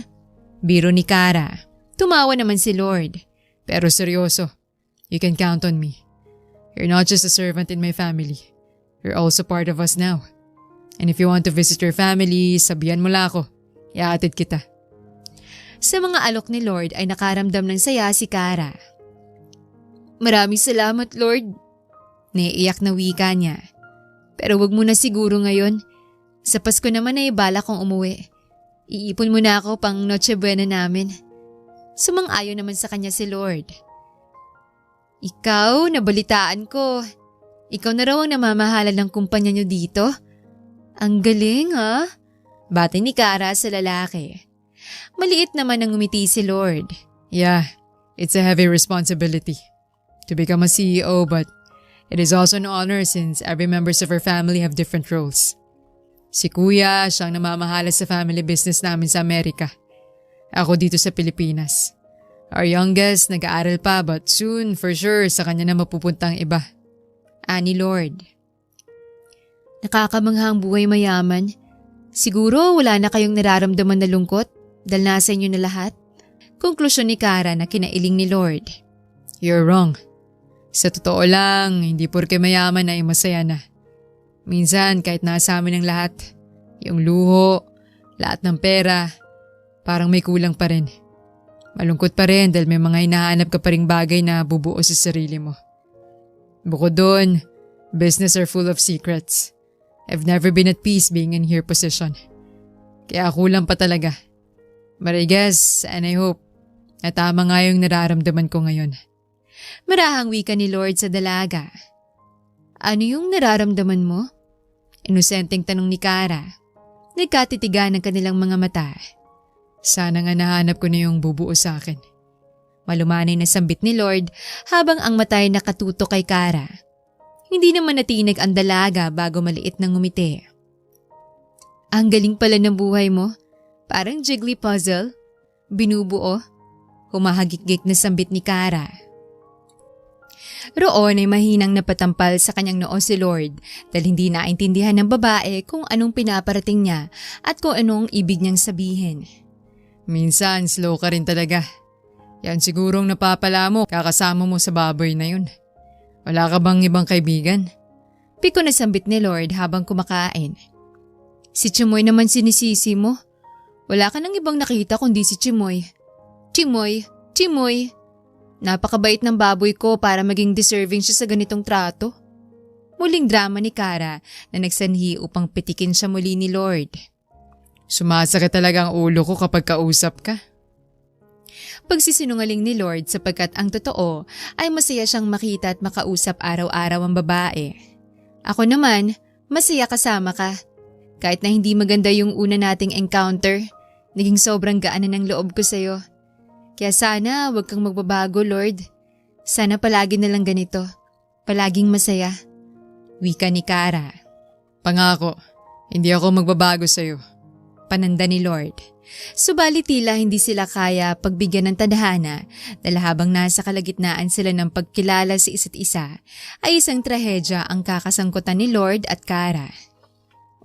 Biro ni Kara. Tumawa naman si Lord. Pero seryoso, you can count on me. You're not just a servant in my family. You're also part of us now. And if you want to visit your family, sabihan mo lang ako. Iatid kita. Sa mga alok ni Lord ay nakaramdam ng saya si Kara. Maraming salamat Lord. Naiiyak na wika niya. Pero wag mo na siguro ngayon. Sa Pasko naman ay bala kong umuwi. Iipon mo na ako pang Noche Buena namin. Sumang-ayon naman sa kanya si Lord. Ikaw, nabalitaan ko. Ikaw na raw ang namamahala ng kumpanya niyo dito? Ang galing ha? Bati ni Kara sa lalaki. Maliit naman ang ngumiti si Lord. Yeah, it's a heavy responsibility to become a CEO, but it is also an honor since every members of our family have different roles. Si Kuya, siyang namamahala sa family business namin sa Amerika. Ako dito sa Pilipinas. Our youngest nag-aaral pa but soon for sure sa kanya na mapupunta ang iba. Ani Lord. Nakakamanghang buhay mayaman. Siguro wala na kayong nararamdaman na lungkot dahil nasa inyo na lahat. Konklusyon ni Kara na kinailing ni Lord. You're wrong. Sa totoo lang, hindi porke mayaman ay masaya na. Minsan kahit nasa amin ang lahat, yung luho, lahat ng pera, parang may kulang pa rin. Malungkot pa rin dahil may mga hinahanap ka pa ring bagay na bubuo sa sarili mo. Bukod doon, business are full of secrets. I've never been at peace being in your position. Kaya kulang pa talaga. But I guess and I hope na tama nga yung nararamdaman ko ngayon. Marahang wika ni Lord sa dalaga. Ano yung nararamdaman mo? Inosenteng tanong ni Kara. Nagkatitigan ang kanilang mga mata. Sana nga nahanap ko na yung bubuo sa akin. Malumanay na sambit ni Lord habang ang matay nakatutok kay Kara. Hindi naman natinig ang dalaga bago maliit na ngumiti. Ang galing pala ng buhay mo. Parang jiggly puzzle. Binubuo. Humahagik-gik na sambit ni Kara. Roon ay mahinang napatampal sa kanyang noo si Lord dahil hindi naintindihan ng babae kung anong pinaparating niya at kung anong ibig niyang sabihin. Minsan slow ka rin talaga. Yan sigurong napapala mo kakasama mo sa baboy na yun. Wala ka bang ibang kaibigan? Piko na sambit ni Lord habang kumakain. Si Chimoy naman sinisisi mo. Wala ka nang ibang nakita kundi si Chimoy. Chimoy. Napakabait ng baboy ko para maging deserving siya sa ganitong trato. Muling drama ni Kara na nagsanhi upang pitikin siya muli ni Lord. Sumasakit talaga ang ulo ko kapag kausap ka. Pagsisinungaling ni Lord sapagkat ang totoo ay masaya siyang makita at makausap araw-araw ang babae. Ako naman, masaya kasama ka. Kahit na hindi maganda yung una nating encounter, naging sobrang gaan na ng loob ko sa'yo. Kaya sana huwag kang magbabago, Lord. Sana palagi na lang ganito. Palaging masaya. Wika ni Kara. Pangako, hindi ako magbabago sa'yo. Pananda ni Lord. Subalit tila hindi sila kaya pagbigyan ng tadhana dahil habang nasa kalagitnaan sila ng pagkilala sa isa't isa ay isang trahedya ang kakasangkutan ni Lord at Kara.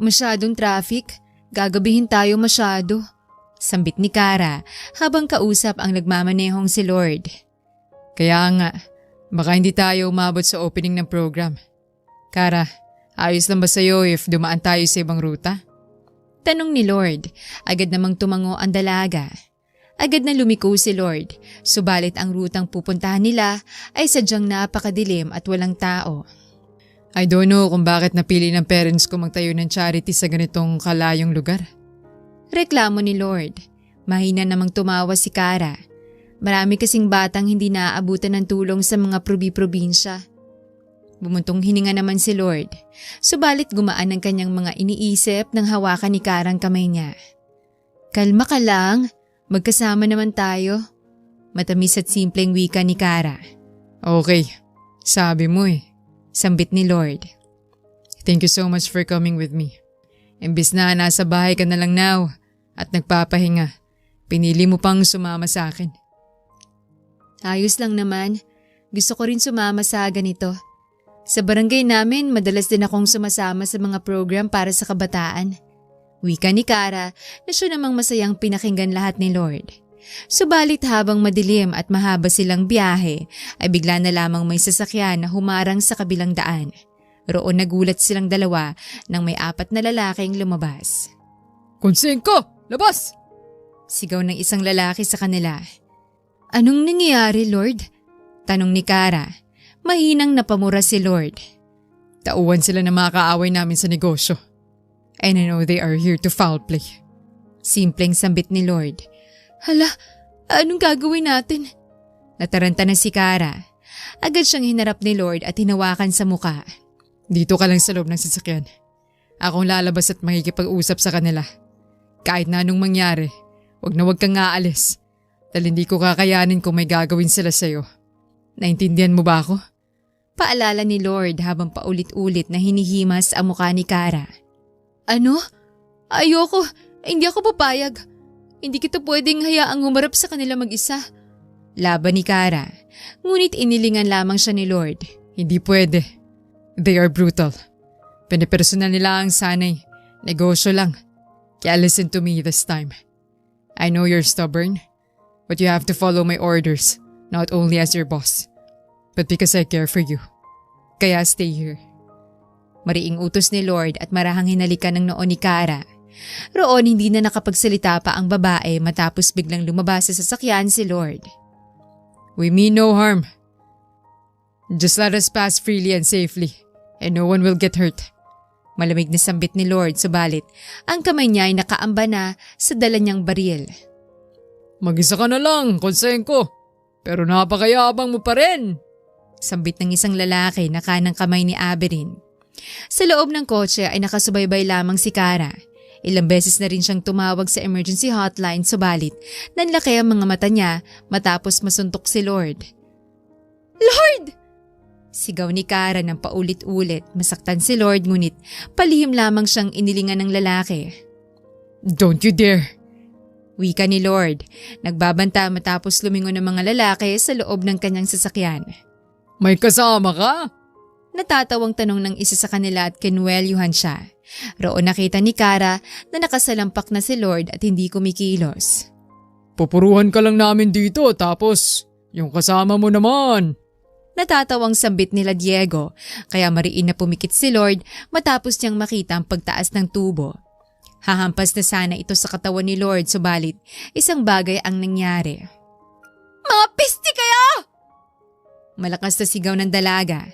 Masyadong traffic, gagabihin tayo masyado. Sambit ni Kara habang kausap ang nagmamanehong si Lord. Kaya nga, baka hindi tayo umabot sa opening ng program. Kara, ayos lang ba sa'yo if dumaan tayo sa ibang ruta? Tanong ni Lord. Agad namang tumango ang dalaga. Agad na lumiko si Lord, subalit ang rutang pupuntahan nila ay sadyang napakadilim at walang tao. I don't know kung bakit napili ng parents ko magtayo ng charity sa ganitong kalayong lugar. Reklamo ni Lord. Mahina namang tumawa si Kara. Marami kasing batang hindi naaabutan ng tulong sa mga probi-probinsya. Bumuntong hininga naman si Lord, subalit gumaan ang kanyang mga iniisip nang hawakan ni Kara ang kamay niya. Kalma ka lang, magkasama naman tayo. Matamis at simpleng wika ni Kara. Okay, sabi mo eh. Sambit ni Lord. Thank you so much for coming with me. Imbis na nasa bahay ka na lang now at nagpapahinga, pinili mo pang sumama sa akin. Ayos lang naman, gusto ko rin sumama sa ganito. Sa barangay namin, madalas din akong sumasama sa mga program para sa kabataan. Wika ni Kara na siya namang masayang pinakinggan lahat ni Lord. Subalit habang madilim at mahaba silang biyahe, ay bigla na lamang may sasakyan na humarang sa kabilang daan. Roon nagulat silang dalawa nang may 4 na lalaking lumabas. Konsenko! Labas! Sigaw ng isang lalaki sa kanila. Anong nangyayari, Lord? Tanong ni Kara. Mahinang napamura si Lord. Tauhan sila na mga kaaway namin sa negosyo. And I know they are here to foul play. Simpleng sambit ni Lord. Hala, anong gagawin natin? Nataranta na si Kara. Agad siyang hinarap ni Lord at hinawakan sa muka. Dito ka lang sa loob ng sasakyan. Akong lalabas at makikipag-usap sa kanila. Kahit na anong mangyari, wag na wag kang aalis. Dahil hindi ko kakayanin kung may gagawin sila sa'yo. Naintindihan mo ba ako? Paalala ni Lord habang paulit-ulit na hinihimas ang mukha ni Kara. Ano? Ayoko. Hindi ako papayag. Hindi kita pwedeng hayaang humarap sa kanila mag-isa. Laban ni Kara. Ngunit inilingan lamang siya ni Lord. Hindi pwede. They are brutal. Pinipersonal nila ang sanay. Negosyo lang. Kaya listen to me this time. I know you're stubborn, but you have to follow my orders, not only as your boss, but because I care for you. Kaya stay here. Mariing utos ni Lord at marahang hinalikan ng noon ni Kara. Roon hindi na nakapagsalita pa ang babae matapos biglang lumabas sa sasakyan si Lord. We mean no harm. Just let us pass freely and safely, and no one will get hurt. Malamig na sambit ni Lord, subalit ang kamay niya ay nakaamba na sa dala niyang baril. Mag-isa ka na lang, Konsenko. Pero napakayabang mo pa rin. Sambit ng isang lalaki na kanang kamay ni Aberin. Sa loob ng kotse ay nakasubaybay lamang si Kara. Ilang beses na rin siyang tumawag sa emergency hotline, subalit nanlaki ang mga mata niya matapos masuntok si Lord. Lord! Sigaw ni Kara ng paulit-ulit. Masaktan si Lord ngunit palihim lamang siyang inilingan ng lalaki. Don't you dare! Wika ni Lord. Nagbabanta matapos lumingon ng mga lalaki sa loob ng kanyang sasakyan. May kasama ka? Natatawang tanong ng isa sa kanila at kinwelyuhan siya. Roon nakita ni Kara na nakasalampak na si Lord at hindi kumikilos. Pupuruhan ka lang namin dito tapos yung kasama mo naman. Natatawang sambit nila Diego kaya mariin na pumikit si Lord matapos niyang makita ang pagtaas ng tubo. Hahampas na sana ito sa katawan ni Lord subalit isang bagay ang nangyari. Mga pisti kayo! Malakas na sigaw ng dalaga.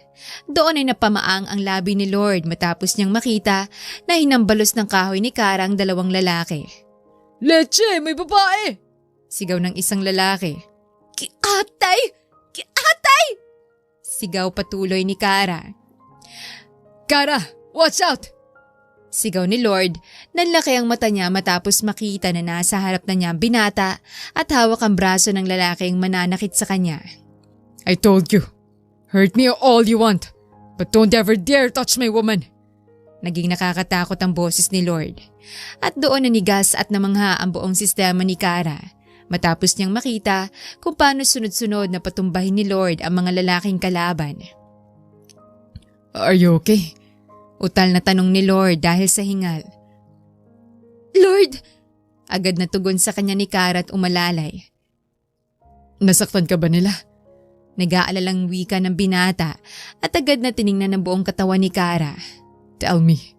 Doon ay napamaang ang labi ni Lord matapos niyang makita na hinambalos ng kahoy ni Kara ang dalawang lalaki. Leche, may babae! Sigaw ng isang lalaki. Kiatay! Kiatay! Sigaw patuloy ni Kara. Kara, watch out! Sigaw ni Lord, nanlaki ang mata niya matapos makita na nasa harap na niya ang binata at hawak ang braso ng lalaking mananakit sa kanya. I told you, hurt me all you want, but don't ever dare touch my woman. Naging nakakatakot ang boses ni Lord. At doon nanigas at namangha ang buong sistema ni Kara matapos niyang makita kung paano sunod-sunod na patumbahin ni Lord ang mga lalaking kalaban. Are you okay? Utal na tanong ni Lord dahil sa hingal. Lord! Agad na tugon sa kanya ni Kara at umalalay. Nasaktan ka ba nila? Nag-aalalang wika ng binata at agad na tiningnan ng buong katawan ni Kara. Tell me.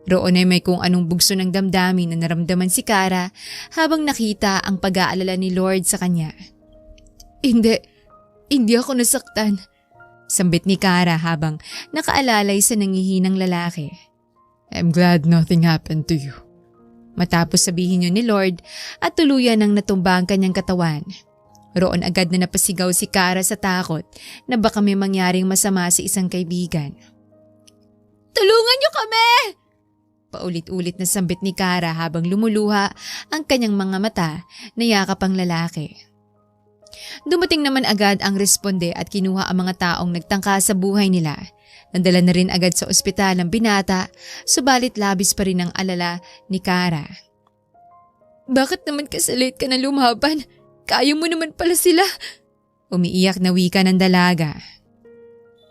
Roon ay may kung anong bugso ng damdamin na naramdaman si Kara habang nakita ang pag-aalala ni Lord sa kanya. Hindi ako nasaktan. Sambit ni Kara habang nakaalalay sa nangihinang lalaki. I'm glad nothing happened to you. Matapos sabihin yun ni Lord at tuluyan ng natumba ang kanyang katawan. Roon agad na napasigaw si Kara sa takot na baka may mangyaring masama sa isang kaibigan. Tulungan niyo kami! Paulit-ulit na sambit ni Kara habang lumuluha ang kanyang mga mata na yakap ang lalaki. Dumating naman agad ang responde at kinuha ang mga taong nagtangka sa buhay nila. Nandala na rin agad sa ospital ang binata, subalit labis pa rin ang alala ni Kara. Bakit naman kasi late ka na lumaban? Kaya mo naman pala sila. Umiiyak na wika ng dalaga.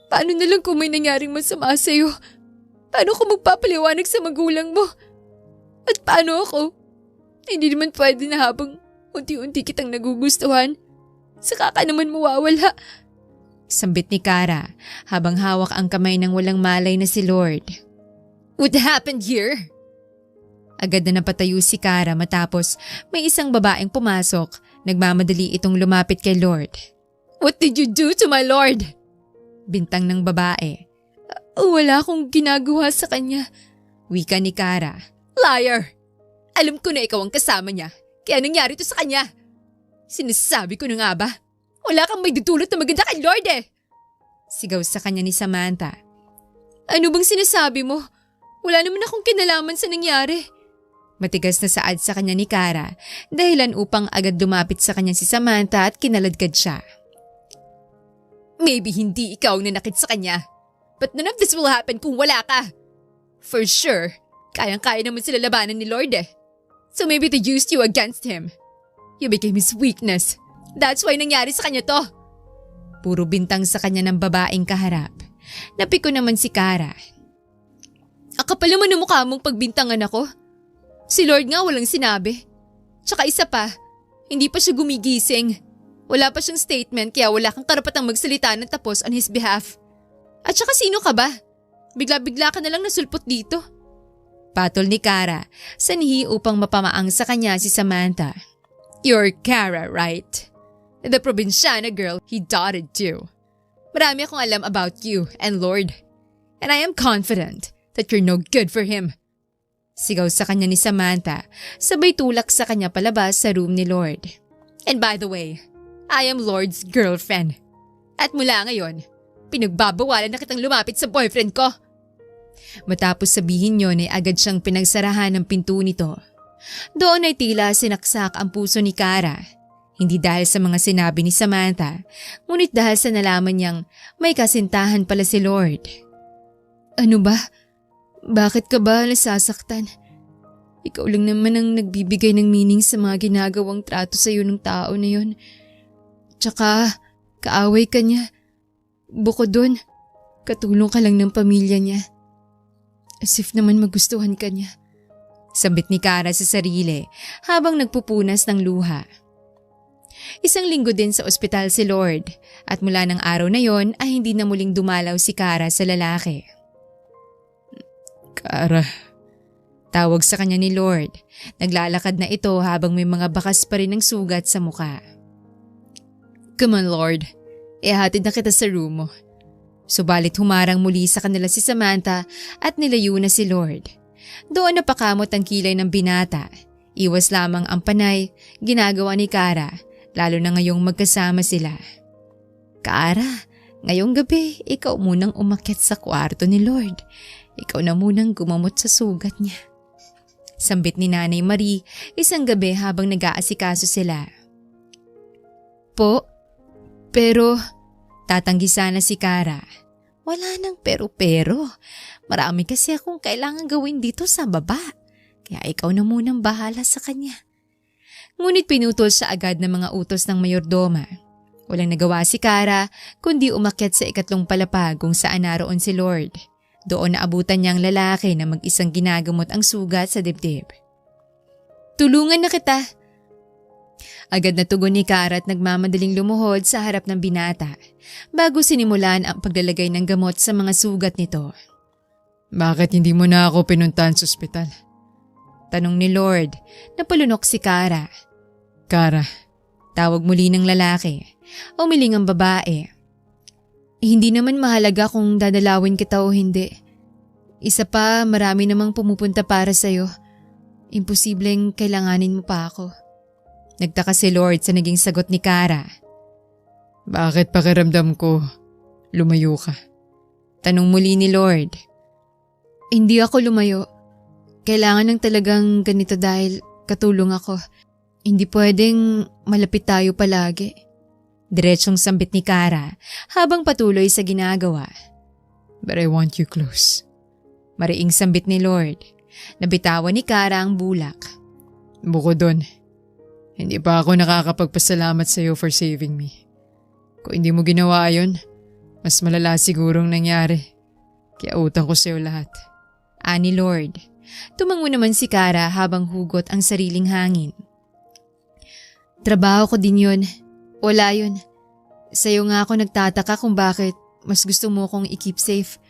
Paano na lang kung may nangyaring masama sa'yo? Paano ko magpapaliwanag sa magulang mo? At paano ako? Hindi naman pwede na habang unti-unti kitang nagugustuhan. Saka ka naman mawawala. Sambit ni Kara habang hawak ang kamay ng walang malay na si Lord. What happened here? Agad na napatayo si Kara matapos may isang babaeng pumasok. Nagmamadali itong lumapit kay Lord. What did you do to my Lord? Bintang ng babae. Wala akong ginagawa sa kanya. Wika ni Kara. Liar! Alam ko na ikaw ang kasama niya. Kaya nangyari to sa kanya. Sinasabi ko na nga ba? Wala kang may dudulot na maganda kay Lord eh! Sigaw sa kanya ni Samantha. Ano bang sinasabi mo? Wala naman akong kinalaman sa nangyari. Matigas na saad sa kanya ni Kara dahilan upang agad lumapit sa kanya si Samantha at kinaladkad siya. Maybe hindi ikaw ang nanakit sa kanya. But none of this will happen kung wala ka. For sure, kayang-kaya naman sila labanan ni Lord eh. So maybe they used you against him. You became his weakness. That's why nangyari sa kanya to. Puro bintang sa kanya ng babaeng kaharap. Napiko naman si Kara. Akapal naman ang mukha mong pagbintangan ako. Si Lord nga walang sinabi. Tsaka isa pa, hindi pa siya gumigising. Wala pa siyang statement kaya wala kang karapatang magsalita ng tapos on his behalf. At saka sino ka ba? Bigla-bigla ka na lang nasulpot dito. Patol ni Kara, sanhi upang mapamaang sa kanya si Samantha. You're Kara, right? The probinsyana girl he dated to. Marami akong alam about you and Lord. And I am confident that you're no good for him. Sigaw sa kanya ni Samantha, sabay tulak sa kanya palabas sa room ni Lord. And by the way, I am Lord's girlfriend. At mula ngayon, pinagbabawalan na kitang lumapit sa boyfriend ko. Matapos sabihin yon ay agad siyang pinagsarahan ng pinto nito. Doon ay tila sinaksak ang puso ni Kara. Hindi dahil sa mga sinabi ni Samantha, ngunit dahil sa nalaman niyang may kasintahan pala si Lord. Ano ba? Bakit ka ba nasasaktan? Ikaw lang naman ang nagbibigay ng meaning sa mga ginagawang trato sa iyo ng tao na yon. Tsaka, kaaway ka niya. Bukod dun, katulong ka lang ng pamilya niya. As if naman magustuhan ka niya. Sambit ni Kara sa sarili habang nagpupunas ng luha. Isang linggo din sa ospital si Lord at mula ng araw na yon ay hindi na muling dumalaw si Kara sa lalaki. Kara, Tawag sa kanya ni Lord. Naglalakad na ito habang may mga bakas pa rin ng sugat sa muka. Come on Lord, ihatid na kita sa room mo. Subalit humarang muli sa kanila si Samantha at nilayo na si Lord. Doon napakamot ang kilay ng binata. Iwas lamang ang panay, ginagawa ni Kara, lalo na ngayong magkasama sila. Kara, ngayong gabi, ikaw munang umakyat sa kwarto ni Lord. Ikaw na munang gumamot sa sugat niya. Sambit ni Nanay Marie isang gabi habang nag-aasikaso sila. Po, pero tatanggi sana si Kara. Wala nang pero-pero. Marami kasi akong kailangan gawin dito sa baba. Kaya ikaw na munang bahala sa kanya. Ngunit pinutol siya agad ng mga utos ng mayordoma. Walang nagawa si Kara kundi umakyat sa ikatlong palapag kung saan naroon si Lord. Doon naabutan niya ang lalaki na mag-isang ginagamot ang sugat sa dibdib. Tulungan na kita! Agad na tugon ni Kara at nagmamadaling lumuhod sa harap ng binata bago sinimulan ang paglalagay ng gamot sa mga sugat nito. bakit hindi mo na ako pinuntahan sa ospital? Tanong ni Lord, napalunok si Kara. Kara, Tawag muli ng lalaki. Umiling ang babae. Hindi naman mahalaga kung dadalawin kita o hindi. Isa pa, marami namang pumupunta para sa'yo. Imposibleng kailanganin mo pa ako. Nagtaka si Lord sa naging sagot ni Kara. bakit pakiramdam ko lumayo ka? Tanong muli ni Lord. Hindi ako lumayo. Kailangan ng talagang ganito dahil katulong ako. Hindi pwedeng malapit tayo palagi. Diretsong sambit ni Kara habang patuloy sa ginagawa. But I want you close. Mariing sambit ni Lord. Nabitawan ni Kara ang bulak. Bukod doon, hindi pa ako nakakapagpasalamat sa iyo for saving me. Kung hindi mo ginawa yun, mas malala sigurong nangyari. Kaya utang ko sa iyo lahat. Ani Lord. Tumango naman si Kara habang hugot ang sariling hangin. Trabaho ko din yun. Wala yun. Sa'yo nga ako nagtataka kung bakit mas gusto mo kong i-keep safe.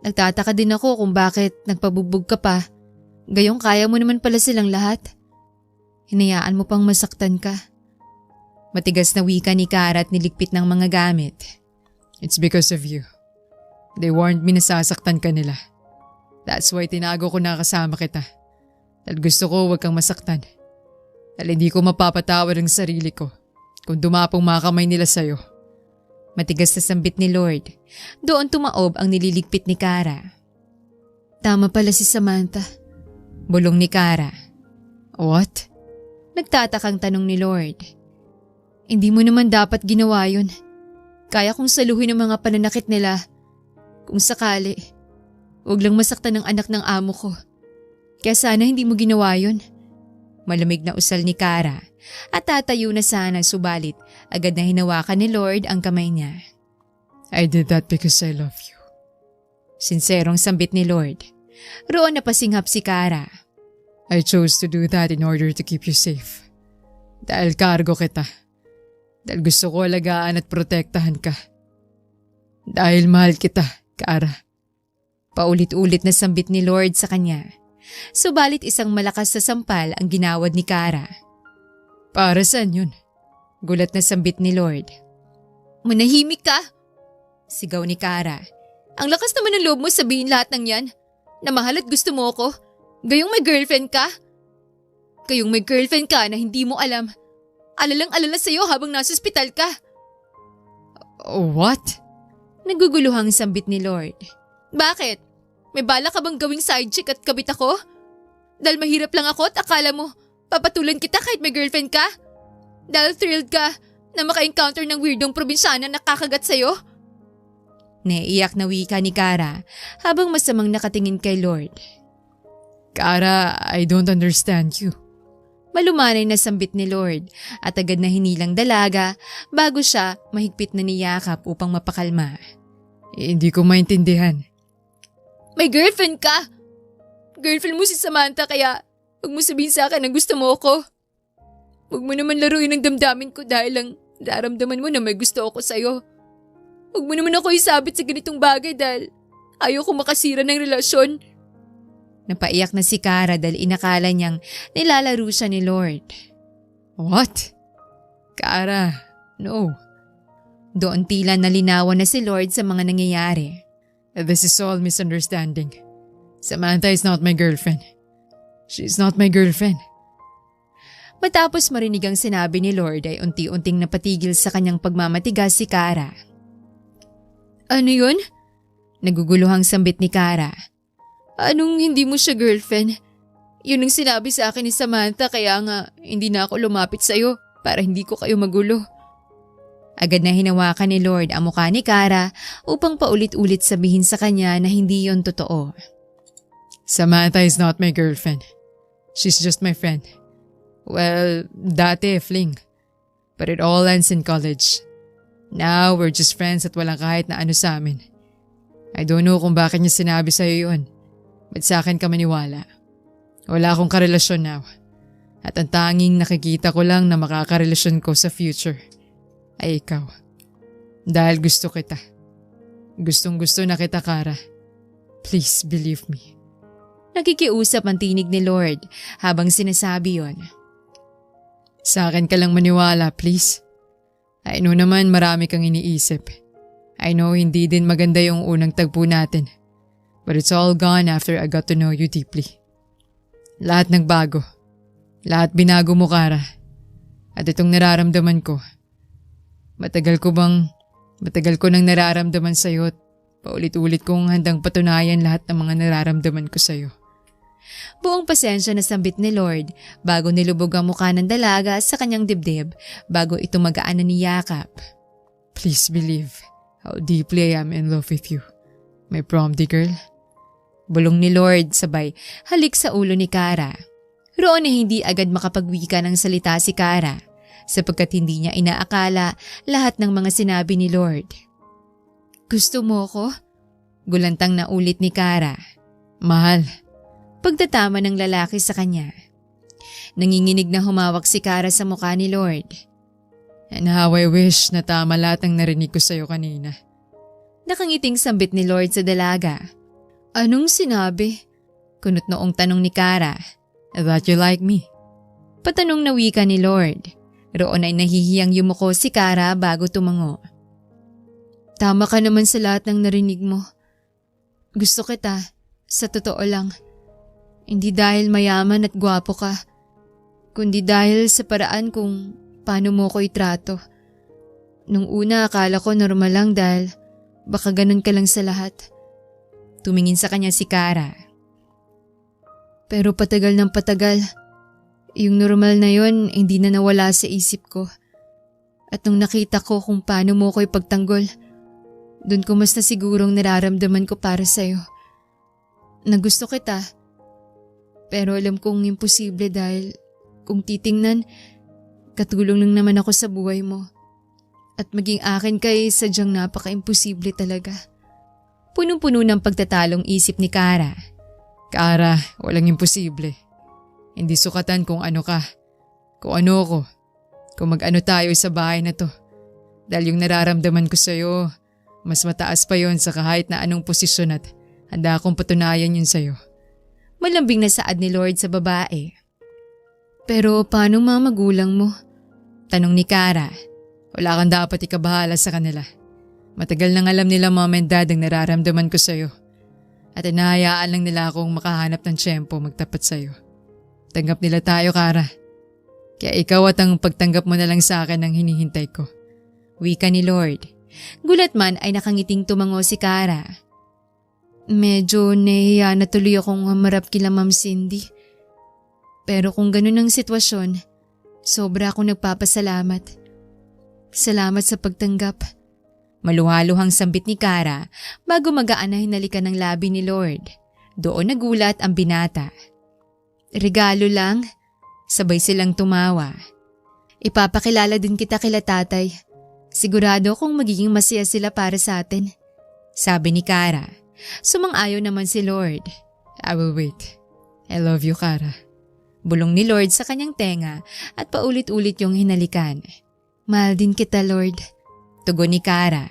Nagtataka din ako kung bakit nagpabugbog ka pa. Gayong kaya mo naman pala silang lahat. Hinayaan mo pang masaktan ka. Matigas na wika ni Kara at niligpit ng mga gamit. It's because of you. They warned me na sasaktan ka nila. That's why tinago ko na kasama kita. Dahil gusto ko huwag kang masaktan. Dahil hindi ko mapapatawad ang sarili ko kung dumapong mga kamay nila sa'yo. Matigas na sambit ni Lord. Doon tumaob ang nililigpit ni Kara. Tama pala si Samantha. Bulong ni Kara. What? Nagtatakang tanong ni Lord. Hindi mo naman dapat ginawa yun. Kaya kong saluhin ang mga pananakit nila. Kung sakali, huwag lang masaktan ng anak ng amo ko. Kaya sana hindi mo ginawa yun. Malamig na usal ni Kara at tatayo na sana subalit agad na hinawakan ni Lord ang kamay niya. I did that because I love you. Sinserong sambit ni Lord. Roon napasinghap si Kara. I chose to do that in order to keep you safe. Dahil cargo kita. Dahil gusto ko alagaan at protektahan ka. Dahil mahal kita, Kara. Paulit-ulit na sambit ni Lord sa kanya. Subalit isang malakas na sampal ang ginawad ni Kara. Para saan yun? Gulat na sambit ni Lord. Manahimik ka! Sigaw ni Kara. Ang lakas naman ng loob mo sabihin lahat ng yan. Na mahal at gusto mo ko. Gayong may girlfriend ka. Gayong may girlfriend ka na hindi mo alam. Alalang-alala sa'yo habang nasa ospital ka. What? Naguguluhang sambit ni Lord. Bakit? May bala ka bang gawing side chick at kabit ako? Dahil mahirap lang ako at akala mo papatulan kita kahit may girlfriend ka? Dahil thrilled ka na maka-encounter ng weirdong probinsyana na kakagat sa'yo? Naiiyak na wika ni Kara habang masamang nakatingin kay Lord. Kara, I don't understand you. Malumanay na sambit ni Lord at agad na hinilang dalaga bago siya mahigpit na niyakap upang mapakalma. Hindi ko maintindihan. May girlfriend ka! Girlfriend mo si Samantha kaya huwag mo sabihin sa akin na gusto mo ako. Huwag mo naman laruin ang damdamin ko dahil lang nararamdaman mo na may gusto ako sa'yo. Huwag mo naman ako isabit sa ganitong bagay dahil ayaw ko makasira ng relasyon. Napaiyak na si Kara dahil inakala niyang nilalaro siya ni Lord. What? Kara, no. Doon tila nalinawan na si Lord sa mga nangyayari. This is all misunderstanding. Samantha is not my girlfriend. She's not my girlfriend. Matapos marinig ang sinabi ni Lord ay unti-unting napatigil sa kanyang pagmamatigas si Kara. Ano yun? Naguguluhang sambit ni Kara. Anong hindi mo siya girlfriend? Yun ang sinabi sa akin ni Samantha kaya nga hindi na ako lumapit sa'yo para hindi ko kayo magulo. Agad na hinawakan ni Lord ang mukha ni Kara upang paulit-ulit sabihin sa kanya na hindi yon totoo. Samantha is not my girlfriend. She's just my friend. Well, dati fling. But it all ends in college. Now we're just friends at walang kahit na ano sa amin. I don't know kung bakit niya sinabi sa'yo yun. But sa akin ka maniwala. Wala akong karelasyon now. At ang tanging nakikita ko lang na makakarelasyon ko sa future ay ikaw. Dahil gusto kita. Gustong gusto na kita, Kara. Please believe me. Nakikiusap ang tinig ni Lord habang sinasabi yon. Sa akin ka lang maniwala, please. I know naman marami kang iniisip. I know hindi din maganda yung unang tagpo natin. But it's all gone after I got to know you deeply. Lahat nagbago. Lahat binago mo, Kara. At itong nararamdaman ko. Matagal ko nang nararamdaman sa'yo at paulit-ulit kong handang patunayan lahat ng mga nararamdaman ko sa'yo. Buong pasensya na sambit ni Lord bago nilubog ang mukha ng dalaga sa kanyang dibdib bago ito magaan na niyakap. Please believe how deeply I am in love with you, my prom girl. Bulong ni Lord sabay halik sa ulo ni Kara. Roon na hindi agad makapagwika ng salita si Kara sapagkat hindi niya inaakala lahat ng mga sinabi ni Lord. Gusto mo ko? Gulantang na ulit ni Kara. Mahal. Pagtatama ng lalaki sa kanya. Nanginginig na humawak si Kara sa mukha ni Lord. And how I wish na tama lahat ang narinig ko sa'yo kanina. Nakangiting sambit ni Lord sa dalaga. Anong sinabi? Kunot noong tanong ni Kara. That you like me. Patanong na wika ni Lord. Roon ay nahihiyang yumuko si Kara bago tumango. Tama ka naman sa lahat ng narinig mo. Gusto kita, sa totoo lang. Hindi dahil mayaman at gwapo ka, kundi dahil sa paraan kung paano mo ko itrato. Nung una akala ko normal lang dahil baka ganun ka lang sa lahat. Tumingin sa kanya si Kara. Pero patagal ng patagal, yung normal na yon hindi na nawala sa isip ko. At nung nakita ko kung paano mo ko ipagtanggol, doon ko mas na sigurong nararamdaman ko para sa'yo. Na gusto kita. Pero alam kong imposible dahil kung titingnan, katulong lang naman ako sa buhay mo. At maging akin kay sadyang napaka-imposible talaga. Punong-puno ng pagtatalong isip ni Kara. Kara, walang imposible. Hindi sukatan kung ano ka, kung ano ko, kung mag-ano tayo sa bahay na to. Dahil yung nararamdaman ko sa'yo, mas mataas pa yon sa kahit na anong posisyon at handa akong patunayan yun sa'yo. Malambing na saad ni Lord sa babae. Pero paano mga magulang mo? Tanong ni Kara. Wala kang dapat ikabahala sa kanila. Matagal nang alam nila mom and dad ang nararamdaman ko sa'yo. At inahayaan lang nila akong makahanap ng tiyempo magtapat sa'yo. Tanggap nila tayo, Kara. Kaya ikaw at ang pagtanggap mo na lang sa akin ang hinihintay ko. Wika ni Lord. Gulat man ay nakangiting tumango si Kara. Medyo nahihiya na tuloy akong humarap kila Ma'am Cindy. Pero kung ganun ang sitwasyon, sobra akong nagpapasalamat. Salamat sa pagtanggap. Maluhaluhang sambit ni Kara bago magaan na hinalikan ng labi ni Lord. Doon nagulat ang binata. Regalo lang, sabay silang tumawa. Ipapakilala din kita kila tatay. Sigurado kong magiging masaya sila para sa atin. Sabi ni Kara. Sumang-ayon naman si Lord. I will wait. I love you, Kara. Bulong ni Lord sa kanyang tenga at paulit-ulit yung hinalikan. Mahal din kita, Lord. Tugon ni Kara.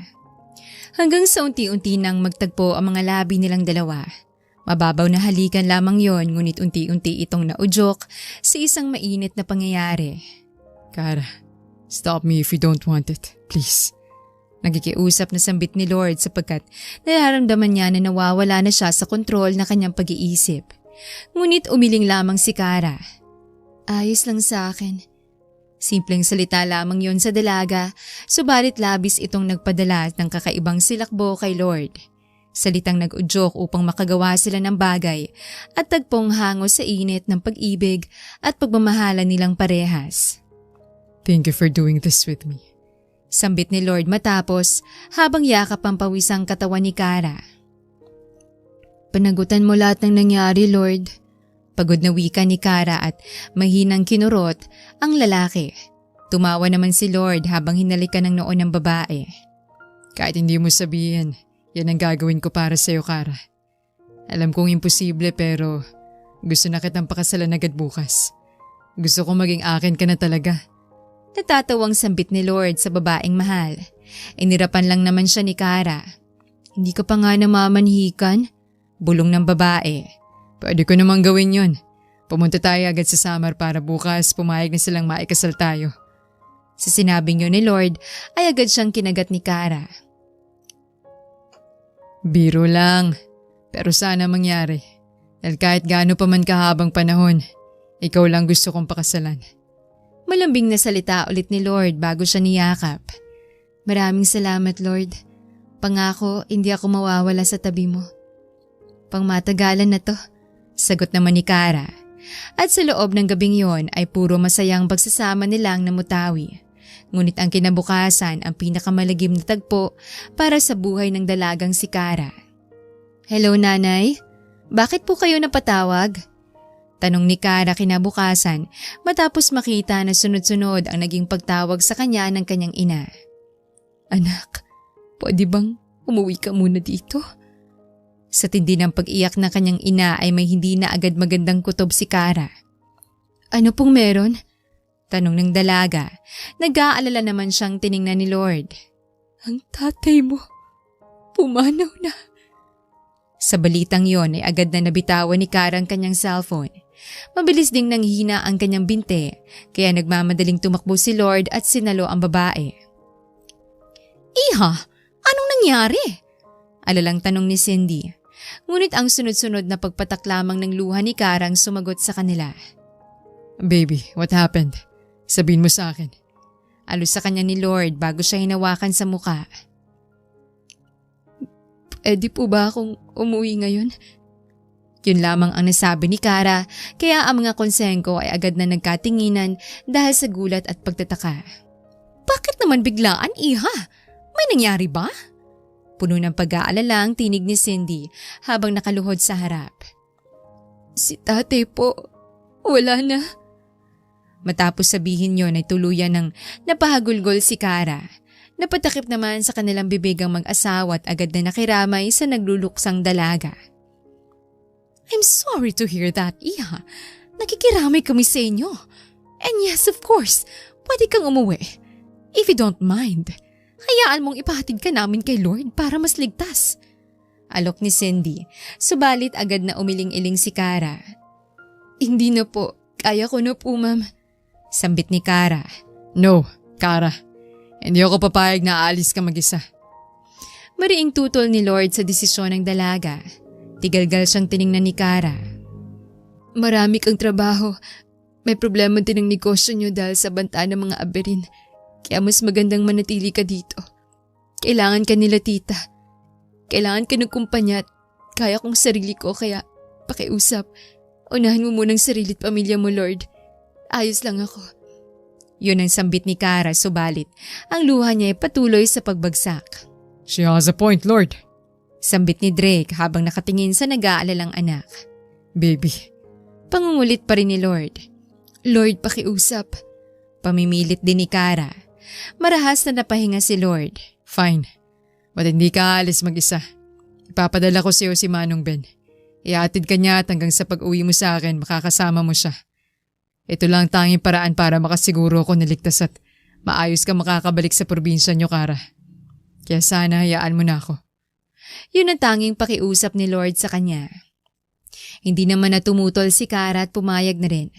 Hanggang sa unti-unti nang magtagpo ang mga labi nilang dalawa. Mababaw na halikan lamang yon, ngunit unti-unti itong naudyok sa isang mainit na pangyayari. Kara, stop me if you don't want it, please. Nagikiusap na sambit ni Lord sapagkat nararamdaman niya na nawawala na siya sa kontrol na kanyang pag-iisip. Ngunit umiling lamang si Kara. Ayos lang sa akin. Simpleng salita lamang yon sa dalaga, subalit labis itong nagpadala ng kakaibang silakbo kay Lord. Salitang nag-udyok upang makagawa sila ng bagay at tagpong hango sa init ng pag-ibig at pagmamahalan nilang parehas. Thank you for doing this with me. Sambit ni Lord matapos habang yakap ang pawisang katawan ni Kara. Panagutan mo lahat ng nangyari, Lord. Pagod na wika ni Kara at mahinang kinurot ang lalaki. Tumawa naman si Lord habang hinalikan ng noon ng babae. Kahit hindi mo sabihin, yan ang gagawin ko para sa'yo, Kara. Alam kong imposible pero gusto na kitang pakasalan agad bukas. Gusto kong maging akin ka na talaga. Natatawang sambit ni Lord sa babaeng mahal. Inirapan lang naman siya ni Kara. Hindi ka pa nga namamanhikan? Bulong ng babae. Pwede ko namang gawin yon. Pumunta tayo agad sa Samar para bukas pumayag na silang maikasal tayo. Sa sinabing yun ni Lord ay agad siyang kinagat ni Kara. Biro lang, pero sana mangyari. Dahil kahit gaano pa man kahabang panahon, ikaw lang gusto kong pakasalan. Malambing na salita ulit ni Lord bago siya niyakap. Maraming salamat, Lord. Pangako, hindi ako mawawala sa tabi mo. Pangmatagalan na to, sagot naman ni Kara. At sa loob ng gabing yon ay puro masayang pagsasama nilang namutawi. Ngunit ang kinabukasan ang pinakamalagim na tagpo para sa buhay ng dalagang si Kara. Hello, Nanay? Bakit po kayo napatawag? Tanong ni Kara kinabukasan matapos makita na sunod-sunod ang naging pagtawag sa kanya ng kanyang ina. Anak, pwede bang umuwi ka muna dito? Sa tindi ng pag-iyak ng kanyang ina ay may hindi na agad magandang kutob si Kara. Ano pong meron? Tanong ng dalaga. Nag-aalala naman siyang tiningnan ni Lord. Ang tatay mo, pumanaw na. Sa balitang yon ay agad na nabitawan ni Kara ang kanyang cellphone. Mabilis ding nanghina ang kanyang binte, kaya nagmamadaling tumakbo si Lord at sinalo ang babae. Iha, anong nangyari? Alalang tanong ni Cindy. Ngunit ang sunod-sunod na pagpatak lamang ng luha ni Kara ang sumagot sa kanila. Baby, what happened? Sabihin mo sa akin. Alos sa kanya ni Lord bago siya hinawakan sa muka. Pwede po ba akong umuwi ngayon? Yun lamang ang nasabi ni Kara, kaya ang mga konsengko ay agad na nagkatinginan dahil sa gulat at pagtataka. Bakit naman biglaan, Iha? May nangyari ba? Puno ng pag-aalala ang tinig ni Cindy habang nakaluhod sa harap. Si tatay po, wala na. Matapos sabihin yon ay tuluyan ng napahagulgol si Kara. Napatakip naman sa kanilang bibig ang mag-asawa at agad na nakiramay sa nagluluksang dalaga. I'm sorry to hear that, Iha. Nakikiramay kami sa inyo. And yes, of course, pwede kang umuwi. If you don't mind, hayaan mong ipahatid ka namin kay Lord para mas ligtas. Alok ni Cindy, subalit agad na umiling-iling si Kara. Hindi na po, kaya ko na po, ma'am. Sambit ni Kara. No, Kara. Hindi ako papayag na aalis ka mag-isa. Mariing tutol ni Lord sa desisyon ng dalaga. Tigalgal siyang tiningnan ni Kara. Marami kang trabaho. May problema din ang negosyo niyo dahil sa banta ng mga aberin. Kaya mas magandang manatili ka dito. Kailangan ka nila, tita. Kailangan ka ng kumpanya at kaya kong sarili ko kaya pakiusap. Unahin mo munang sarili at pamilya mo, Lord. Ayos lang ako. Yun ang sambit ni Kara, subalit ang luha niya ay patuloy sa pagbagsak. She has a point, Lord. Sambit ni Drake habang nakatingin sa nag-aalalang anak. Baby. Pangungulit pa rin ni Lord. Lord, pakiusap. Pamimilit din ni Kara. Marahas na napahinga si Lord. Fine. But hindi ka aalis mag-isa. Ipapadala ko sa'yo si Manong Ben. Iatid ka niya at hanggang sa pag-uwi mo sa akin, makakasama mo siya. Ito lang ang tanging paraan para makasiguro ako na ligtas at maayos ka makakabalik sa probinsya niyo, Kara. Kaya sana hayaan mo na ako. Yun ang tanging pakiusap ni Lord sa kanya. Hindi naman na tumutol si Kara at pumayag na rin.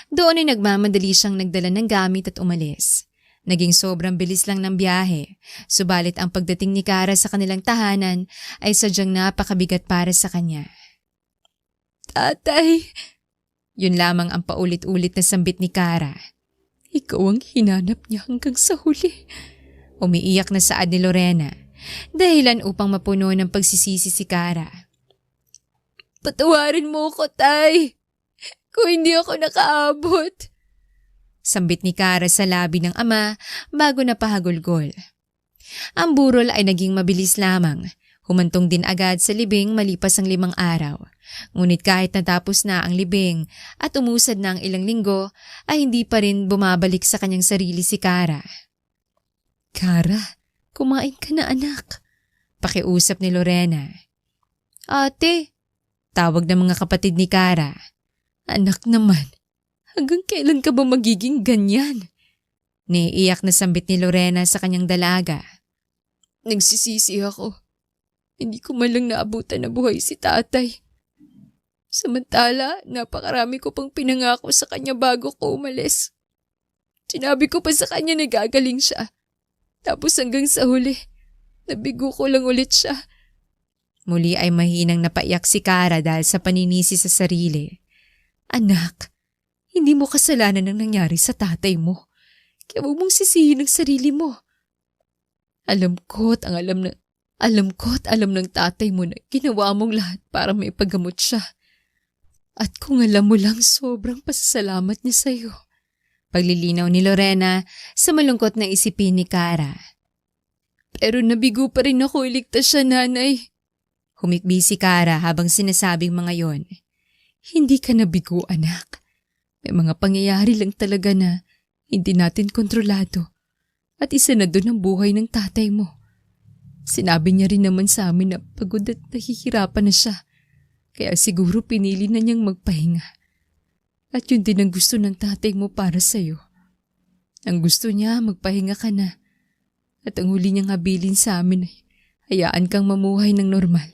Doon ay nagmamadali siyang nagdala ng gamit at umalis. Naging sobrang bilis lang ng biyahe, subalit ang pagdating ni Kara sa kanilang tahanan ay sadyang napakabigat para sa kanya. Tatay! Yun lamang ang paulit-ulit na sambit ni Kara. Ikaw ang hinanap niya hanggang sa huli. Umiiyak na saad ni Lorena, dahilan upang mapuno ng pagsisisi si Kara. Patawarin mo ko, Tay! Kung hindi ako nakaabot. Sambit ni Kara sa labi ng ama bago napahagulgol. Ang burol ay naging mabilis lamang. Humantong din agad sa libing malipas ang 5 araw. Ngunit kahit natapos na ang libing at umusad na ang ilang linggo, ay hindi pa rin bumabalik sa kanyang sarili si Kara. Kara, kumain ka na anak. Pakiusap ni Lorena. Ate, tawag ng mga kapatid ni Kara. Anak naman. Hanggang kailan ka ba magiging ganyan? Naiiyak na sambit ni Lorena sa kanyang dalaga. Nagsisisi ako. Hindi ko man lang naabutan na buhay si tatay. Samantala, napakarami ko pang pinangako sa kanya bago ko umalis. Sinabi ko pa sa kanya na gagaling siya. Tapos hanggang sa huli, nabigo ko lang ulit siya. Muli ay mahinang napaiyak si Kara dahil sa paninisi sa sarili. Anak, hindi mo kasalanan ang nangyari sa tatay mo. Kaya huwag mong sisihin ang sarili mo. Alam ko at alam ng tatay mo na ginawa mong lahat para maipagamot siya. At kung alam mo lang, sobrang pasasalamat niya sa'yo. Paglilinaw ni Lorena sa malungkot na isipin ni Kara. Pero nabigo pa rin ako, iligtas siya, nanay. Humikbi si Kara habang sinasabing mga yon. Hindi ka nabigo, anak. May mga pangyayari lang talaga na hindi natin kontrolado. At isa na doon ang buhay ng tatay mo. Sinabi niya rin naman sa amin na pagod at nahihirapan na siya. Kaya siguro pinili na niyang magpahinga. At yun din ang gusto ng tatay mo para sa'yo. Ang gusto niya, magpahinga ka na. At ang huli niyang habilin sa amin ay hayaan kang mamuhay ng normal.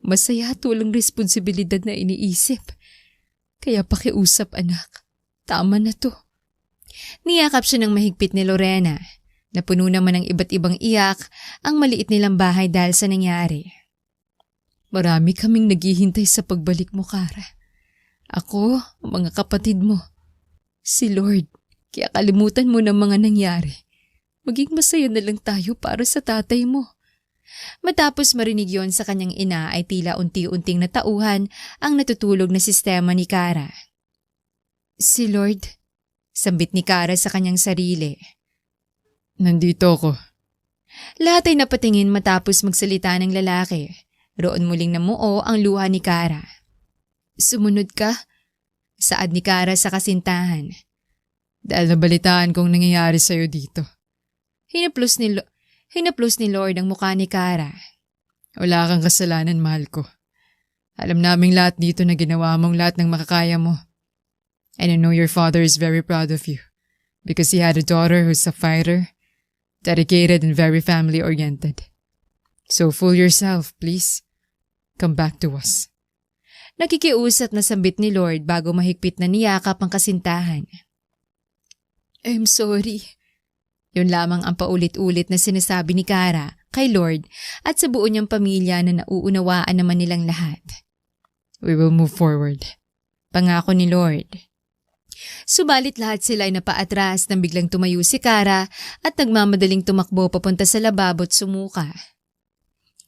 Masaya at walang responsibilidad na iniisip. Kaya pakiusap, anak. Tama na to. Niyakap siya ng mahigpit ni Lorena. Napuno naman ng iba't ibang iyak ang maliit nilang bahay dahil sa nangyari. Marami kaming naghihintay sa pagbalik mo, Kara. Ako, ang mga kapatid mo. Si Lord, kaya kalimutan mo ng mga nangyari. Maging masaya na lang tayo para sa tatay mo. Matapos marinig yon sa kanyang ina ay tila unti-unting natauhan ang natutulog na sistema ni Kara. Si Lord, sambit ni Kara sa kanyang sarili. Nandito ako. Lahat ay napatingin matapos magsalita ng lalaki. Roon muling namuo ang luha ni Kara. Sumunod ka? Saad ni Kara sa kasintahan. Dahil nabalitaan kong nangyayari sa'yo dito. Hinaplos ni Lord ang mukha ni Kara. Wala kang kasalanan, mahal ko. Alam naming lahat dito na ginawa mong lahat ng makakaya mo. And I know your father is very proud of you because he had a daughter who's a fighter, dedicated and very family-oriented. So fool yourself, please. Come back to us. Nakikiusap na sambit ni Lord bago mahigpit na niyakap ang kasintahan. I'm sorry. Yun lamang ang paulit-ulit na sinasabi ni Kara kay Lord at sa buo niyang pamilya na nauunawaan naman nilang lahat. We will move forward. Pangako ni Lord. Subalit lahat sila ay napaatras nang biglang tumayo si Kara at nagmamadaling tumakbo papunta sa lababo at sumuka.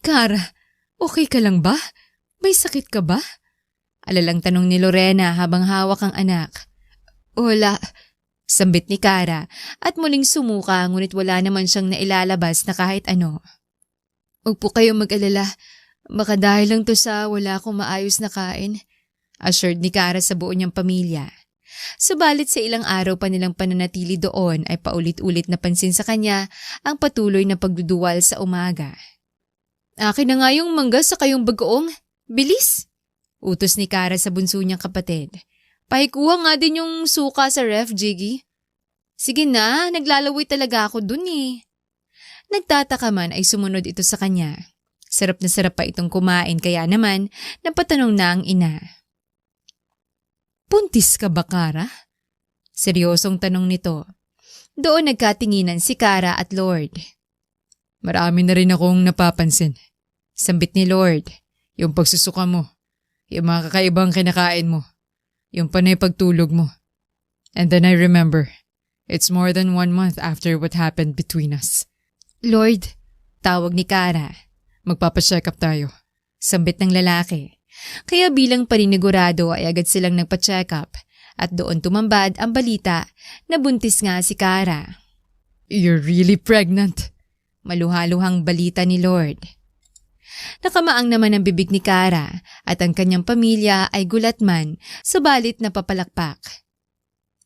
Kara, okay ka lang ba? May sakit ka ba? Alalang tanong ni Lorena habang hawak ang anak. Wala, sambit ni Kara at muling sumuka ngunit wala naman siyang nailalabas na kahit ano. Huwag po kayong mag-alala, baka dahil lang to sa wala akong maayos na kain, assured ni Kara sa buo niyang pamilya. Subalit sa ilang araw pa nilang pananatili doon ay paulit-ulit na pansin sa kanya ang patuloy na pagduduwal sa umaga. Akin na nga yung mangga sa kayong bagoong. Bilis! Utos ni Kara sa bunso niyang kapatid. Pahikuha nga din yung suka sa ref, Jiggy. Sige na, naglalaway talaga ako dun eh. Nagtataka man ay sumunod ito sa kanya. Sarap na sarap pa itong kumain kaya naman napatanong na ang ina. Buntis ka ba, Kara? Seryosong tanong nito. Doon nagkatinginan si Kara at Lord. Marami na rin akong napapansin. Sambit ni Lord, yung pagsusuka mo, yung mga kakaibang kinakain mo, yung panay pagtulog mo. And then I remember, it's more than 1 month after what happened between us. Lord, tawag ni Kara. Magpapacheck up tayo. Sambit ng lalaki. Kaya bilang paninigurado ay agad silang nagpa-check up at doon tumambad ang balita na buntis nga si Kara. You're really pregnant. Maluhaluhang balita ni Lord. Nakamaang naman ang bibig ni Kara at ang kanyang pamilya ay gulat man subalit napapalakpak.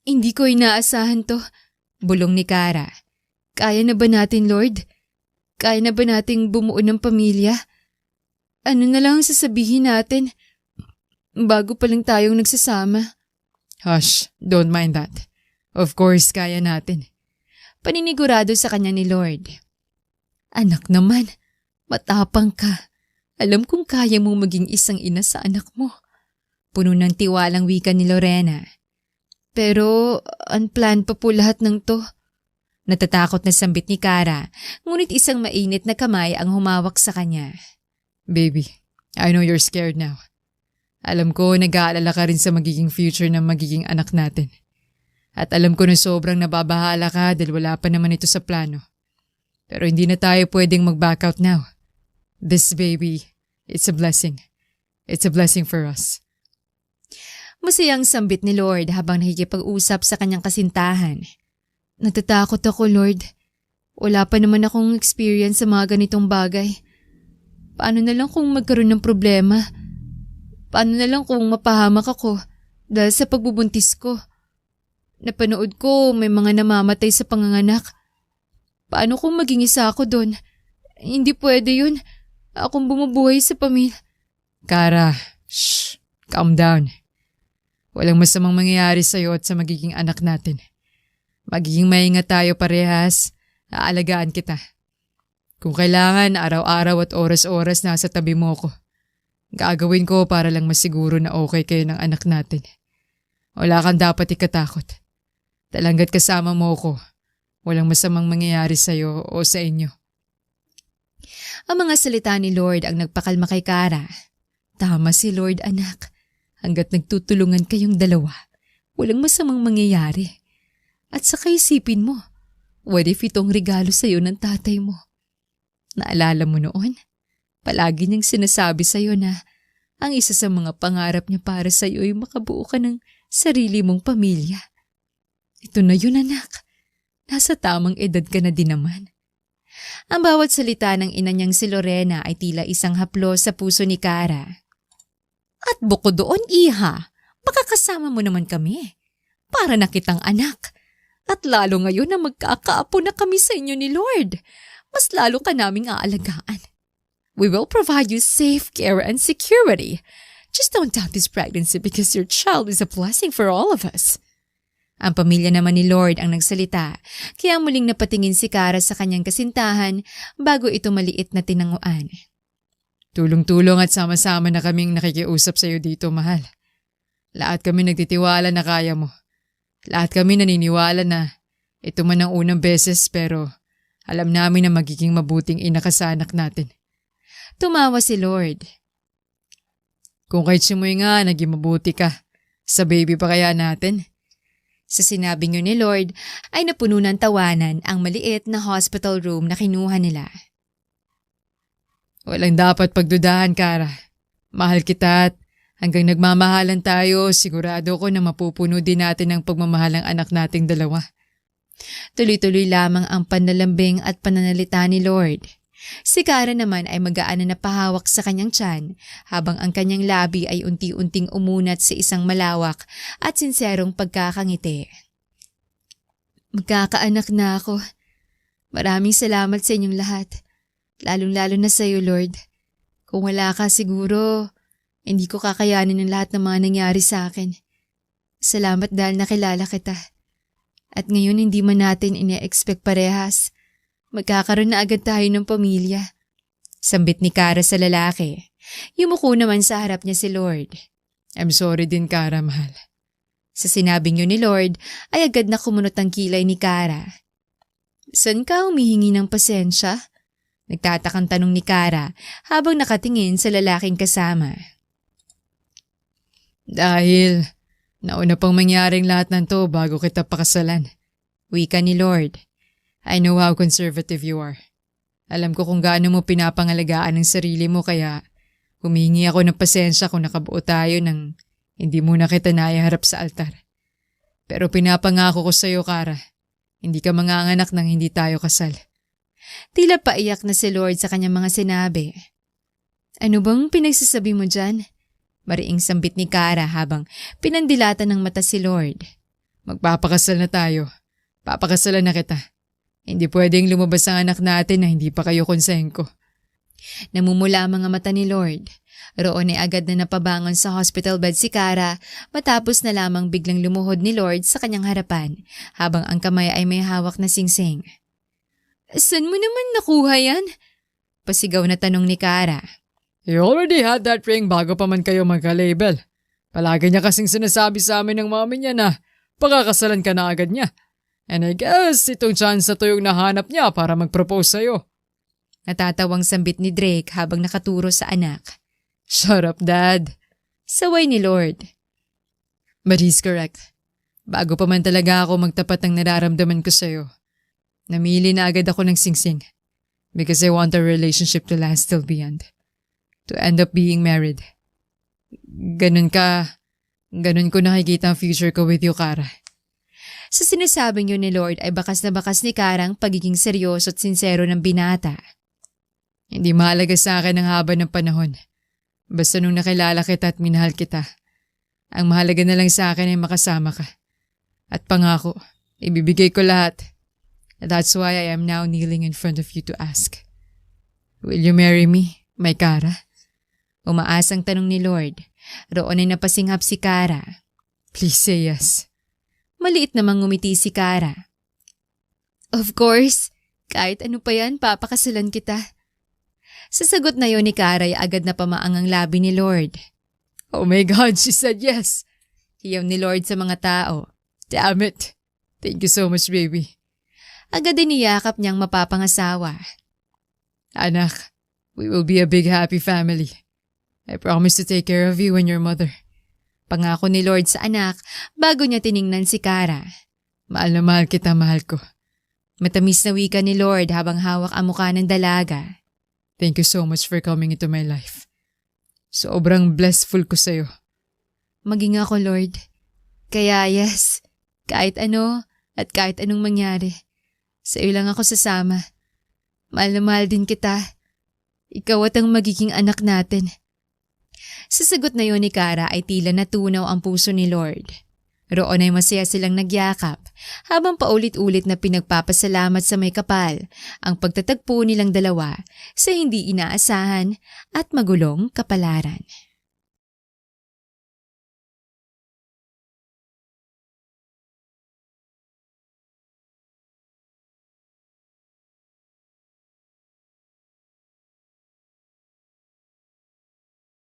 Hindi ko inaasahan to, bulong ni Kara. Kaya na ba natin, Lord? Kaya na ba nating bumuo ng pamilya? Ano na lang sasabihin natin? Bago pa lang tayong nagsasama. Hush, don't mind that. Of course, kaya natin. Paninigurado sa kanya ni Lord. Anak naman, matapang ka. Alam kong kaya mong maging isang ina sa anak mo. Puno ng tiwalang wika ni Lorena. Pero unplanned pa po lahat ng to. Natatakot na sambit ni Kara, ngunit isang mainit na kamay ang humawak sa kanya. Baby, I know you're scared now. Alam ko nag-aalala ka rin sa magiging future ng magiging anak natin. At alam ko na sobrang nababahala ka dahil wala pa naman ito sa plano. Pero hindi na tayo pwedeng mag-back out now. This baby, it's a blessing. It's a blessing for us. Masayang sambit ni Lord habang nakikipag-usap sa kanyang kasintahan. Natatakot ako, Lord. Wala pa naman akong experience sa mga ganitong bagay. Paano na lang kung magkaroon ng problema? Paano na lang kung mapahamak ako dahil sa pagbubuntis ko? Napanood ko may mga namamatay sa panganganak. Paano kung maging isa ako doon? Hindi pwede yun. Akong bumubuhay sa pamilya. Kara, shh, calm down. Walang masamang mangyayari sa'yo at sa magiging anak natin. Magiging maingat tayo parehas. Aalagaan kita. Kung kailangan, araw-araw at oras-oras nasa tabi mo ko. Gagawin ko para lang masiguro na okay kayo ng anak natin. Wala kang dapat ikatakot. Talanggat kasama mo ko. Walang masamang mangyayari sa'yo o sa inyo. Ang mga salita ni Lord ang nagpakalma kay Kara. Tama si Lord, anak. Hanggat nagtutulungan kayong dalawa, walang masamang mangyayari. At saka isipin mo, what if itong regalo sa'yo ng tatay mo? Naalala mo noon? Palagi niyang sinasabi sa'yo na ang isa sa mga pangarap niya para sa'yo ay makabuo ka ng sarili mong pamilya. Ito na yun, anak. Nasa tamang edad ka na din naman. Ang bawat salita ng ina niyang si Lorena ay tila isang haplos sa puso ni Kara. At bukod doon, iha, makakasama mo naman kami. Para na kitang anak. At lalo ngayon na magkakaapo na kami sa inyo ni Lord, mas lalo ka naming aalagaan. We will provide you safe care and security. Just don't doubt this pregnancy because your child is a blessing for all of us. Ang pamilya naman ni Lord ang nagsalita, kaya muling napatingin si Kara sa kanyang kasintahan bago ito maliit na tinanguan. Tulong-tulong at sama-sama na kaming nakikiusap sa iyo dito, mahal. Lahat kami nagtitiwala na kaya mo. Lahat kami naniniwala na ito man ang unang beses pero alam namin na magiging mabuting ina ka sa anak natin. Tumawa si Lord. Kung kahit simoy nga, naging mabuti ka. Sa baby pa kaya natin? Sa sinabi niyo ni Lord ay napuno ng tawanan ang maliit na hospital room na kinuha nila. Walang dapat pagdudahan, Kara. Mahal kita at hanggang nagmamahalan tayo, sigurado ko na mapupuno din natin ang pagmamahal ng anak nating dalawa. Tuloy-tuloy lamang ang panlalambing at pananalita ni Lord. Si Kara naman ay magaan na napahawak sa kanyang tiyan habang ang kanyang labi ay unti-unting umunat sa isang malawak at sinserong pagkakangiti. Magkakaanak na ako. Maraming salamat sa inyong lahat. Lalong-lalo na sa iyo, Lord. Kung wala ka siguro, hindi ko kakayanin ang lahat ng mga nangyari sa akin. Salamat dahil nakilala kita. At ngayon hindi man natin ine-expect parehas. Magkakaroon na agad tayo ng pamilya. Sambit ni Kara sa lalaki. Yumuko naman sa harap niya si Lord. I'm sorry din, Kara, mahal. Sa sinabing yun ni Lord ay agad na kumunot ang kilay ni Kara. Saan ka humihingi ng pasensya? Nagtatakang tanong ni Kara habang nakatingin sa lalaking kasama. Dahil nauna pang mangyaring lahat ng to bago kita pakasalan. Wika ni Lord. I know how conservative you are. Alam ko kung gaano mo pinapangalagaan ang sarili mo kaya humingi ako ng pasensya kung nakabuo tayo ng hindi mo na kita naiharap sa altar. Pero pinapangako ko sa iyo, Kara, hindi ka manganganak nang hindi tayo kasal. Tila paiyak na si Lord sa kanyang mga sinabi. Ano bang pinagsasabi mo dyan? Mariing sambit ni Kara habang pinandilatan ng mata si Lord. Magpapakasal na tayo. Papakasalan na kita. Hindi pwedeng lumabas ang anak natin na hindi pa kayo konsengko. Namumula ang mga mata ni Lord. Roon ay agad na napabangon sa hospital bed si Kara matapos na lamang biglang lumuhod ni Lord sa kanyang harapan habang ang kamay ay may hawak na singsing. Saan mo naman nakuha yan? Pasigaw na tanong ni Kara. You already had that ring bago pa man kayo magka-label. Palagi niya kasing sinasabi sa amin ng mami niya na pakakasalan ka na agad niya. And I guess itong chance na to yung nahanap niya para mag-propose sa'yo. Natatawang sambit ni Drake habang nakaturo sa anak. Shut up, Dad. Saway ni Lord. But he's correct. Bago pa man talaga ako magtapat ng nararamdaman ko sa'yo, namili na agad ako ng singsing. Because I want our relationship to last till beyond. To end up being married. Ganun ko nakikita ang future ko with you, Kara. Sa sinasabing yun ni Lord ay bakas na bakas ni Kara ang pagiging seryoso at sincero ng binata. Hindi mahalaga sa akin ang haba ng panahon. Basta nung nakilala kita at minahal kita. Ang mahalaga na lang sa akin ay makasama ka. At pangako, ibibigay ko lahat. That's why I am now kneeling in front of you to ask. Will you marry me, my Kara? Umaasang tanong ni Lord. Roon ay napasinghap si Kara. Please say yes. Maliit namang ngumiti si Kara. Of course. Kahit ano pa yan, papakasalan kita. Sa sagot na yon ni Kara ay agad na pamaang ang labi ni Lord. Oh my God, she said yes. Hiyaw ni Lord sa mga tao. Damn it. Thank you so much, baby. Agad din niyakap niyang mapapangasawa. Anak, we will be a big happy family. I promise to take care of you and your mother. Pangako ni Lord sa anak bago niya tiningnan si Kara. Mahal na mahal kita, mahal ko. Matamis na wika ni Lord habang hawak ang mukha ng dalaga. Thank you so much for coming into my life. Sobrang blessful ko sa'yo. Maging ako, Lord. Kaya yes, kahit ano at kahit anong mangyari, sa iyo lang ako sasama. Mahal na mahal din kita. Ikaw at ang magiging anak natin. Sa sagot na yon ni Kara ay tila natunaw ang puso ni Lord. Roon ay masaya silang nagyakap habang paulit-ulit na pinagpapasalamat sa may kapal ang pagtatagpo nilang dalawa sa hindi inaasahan at magulong kapalaran.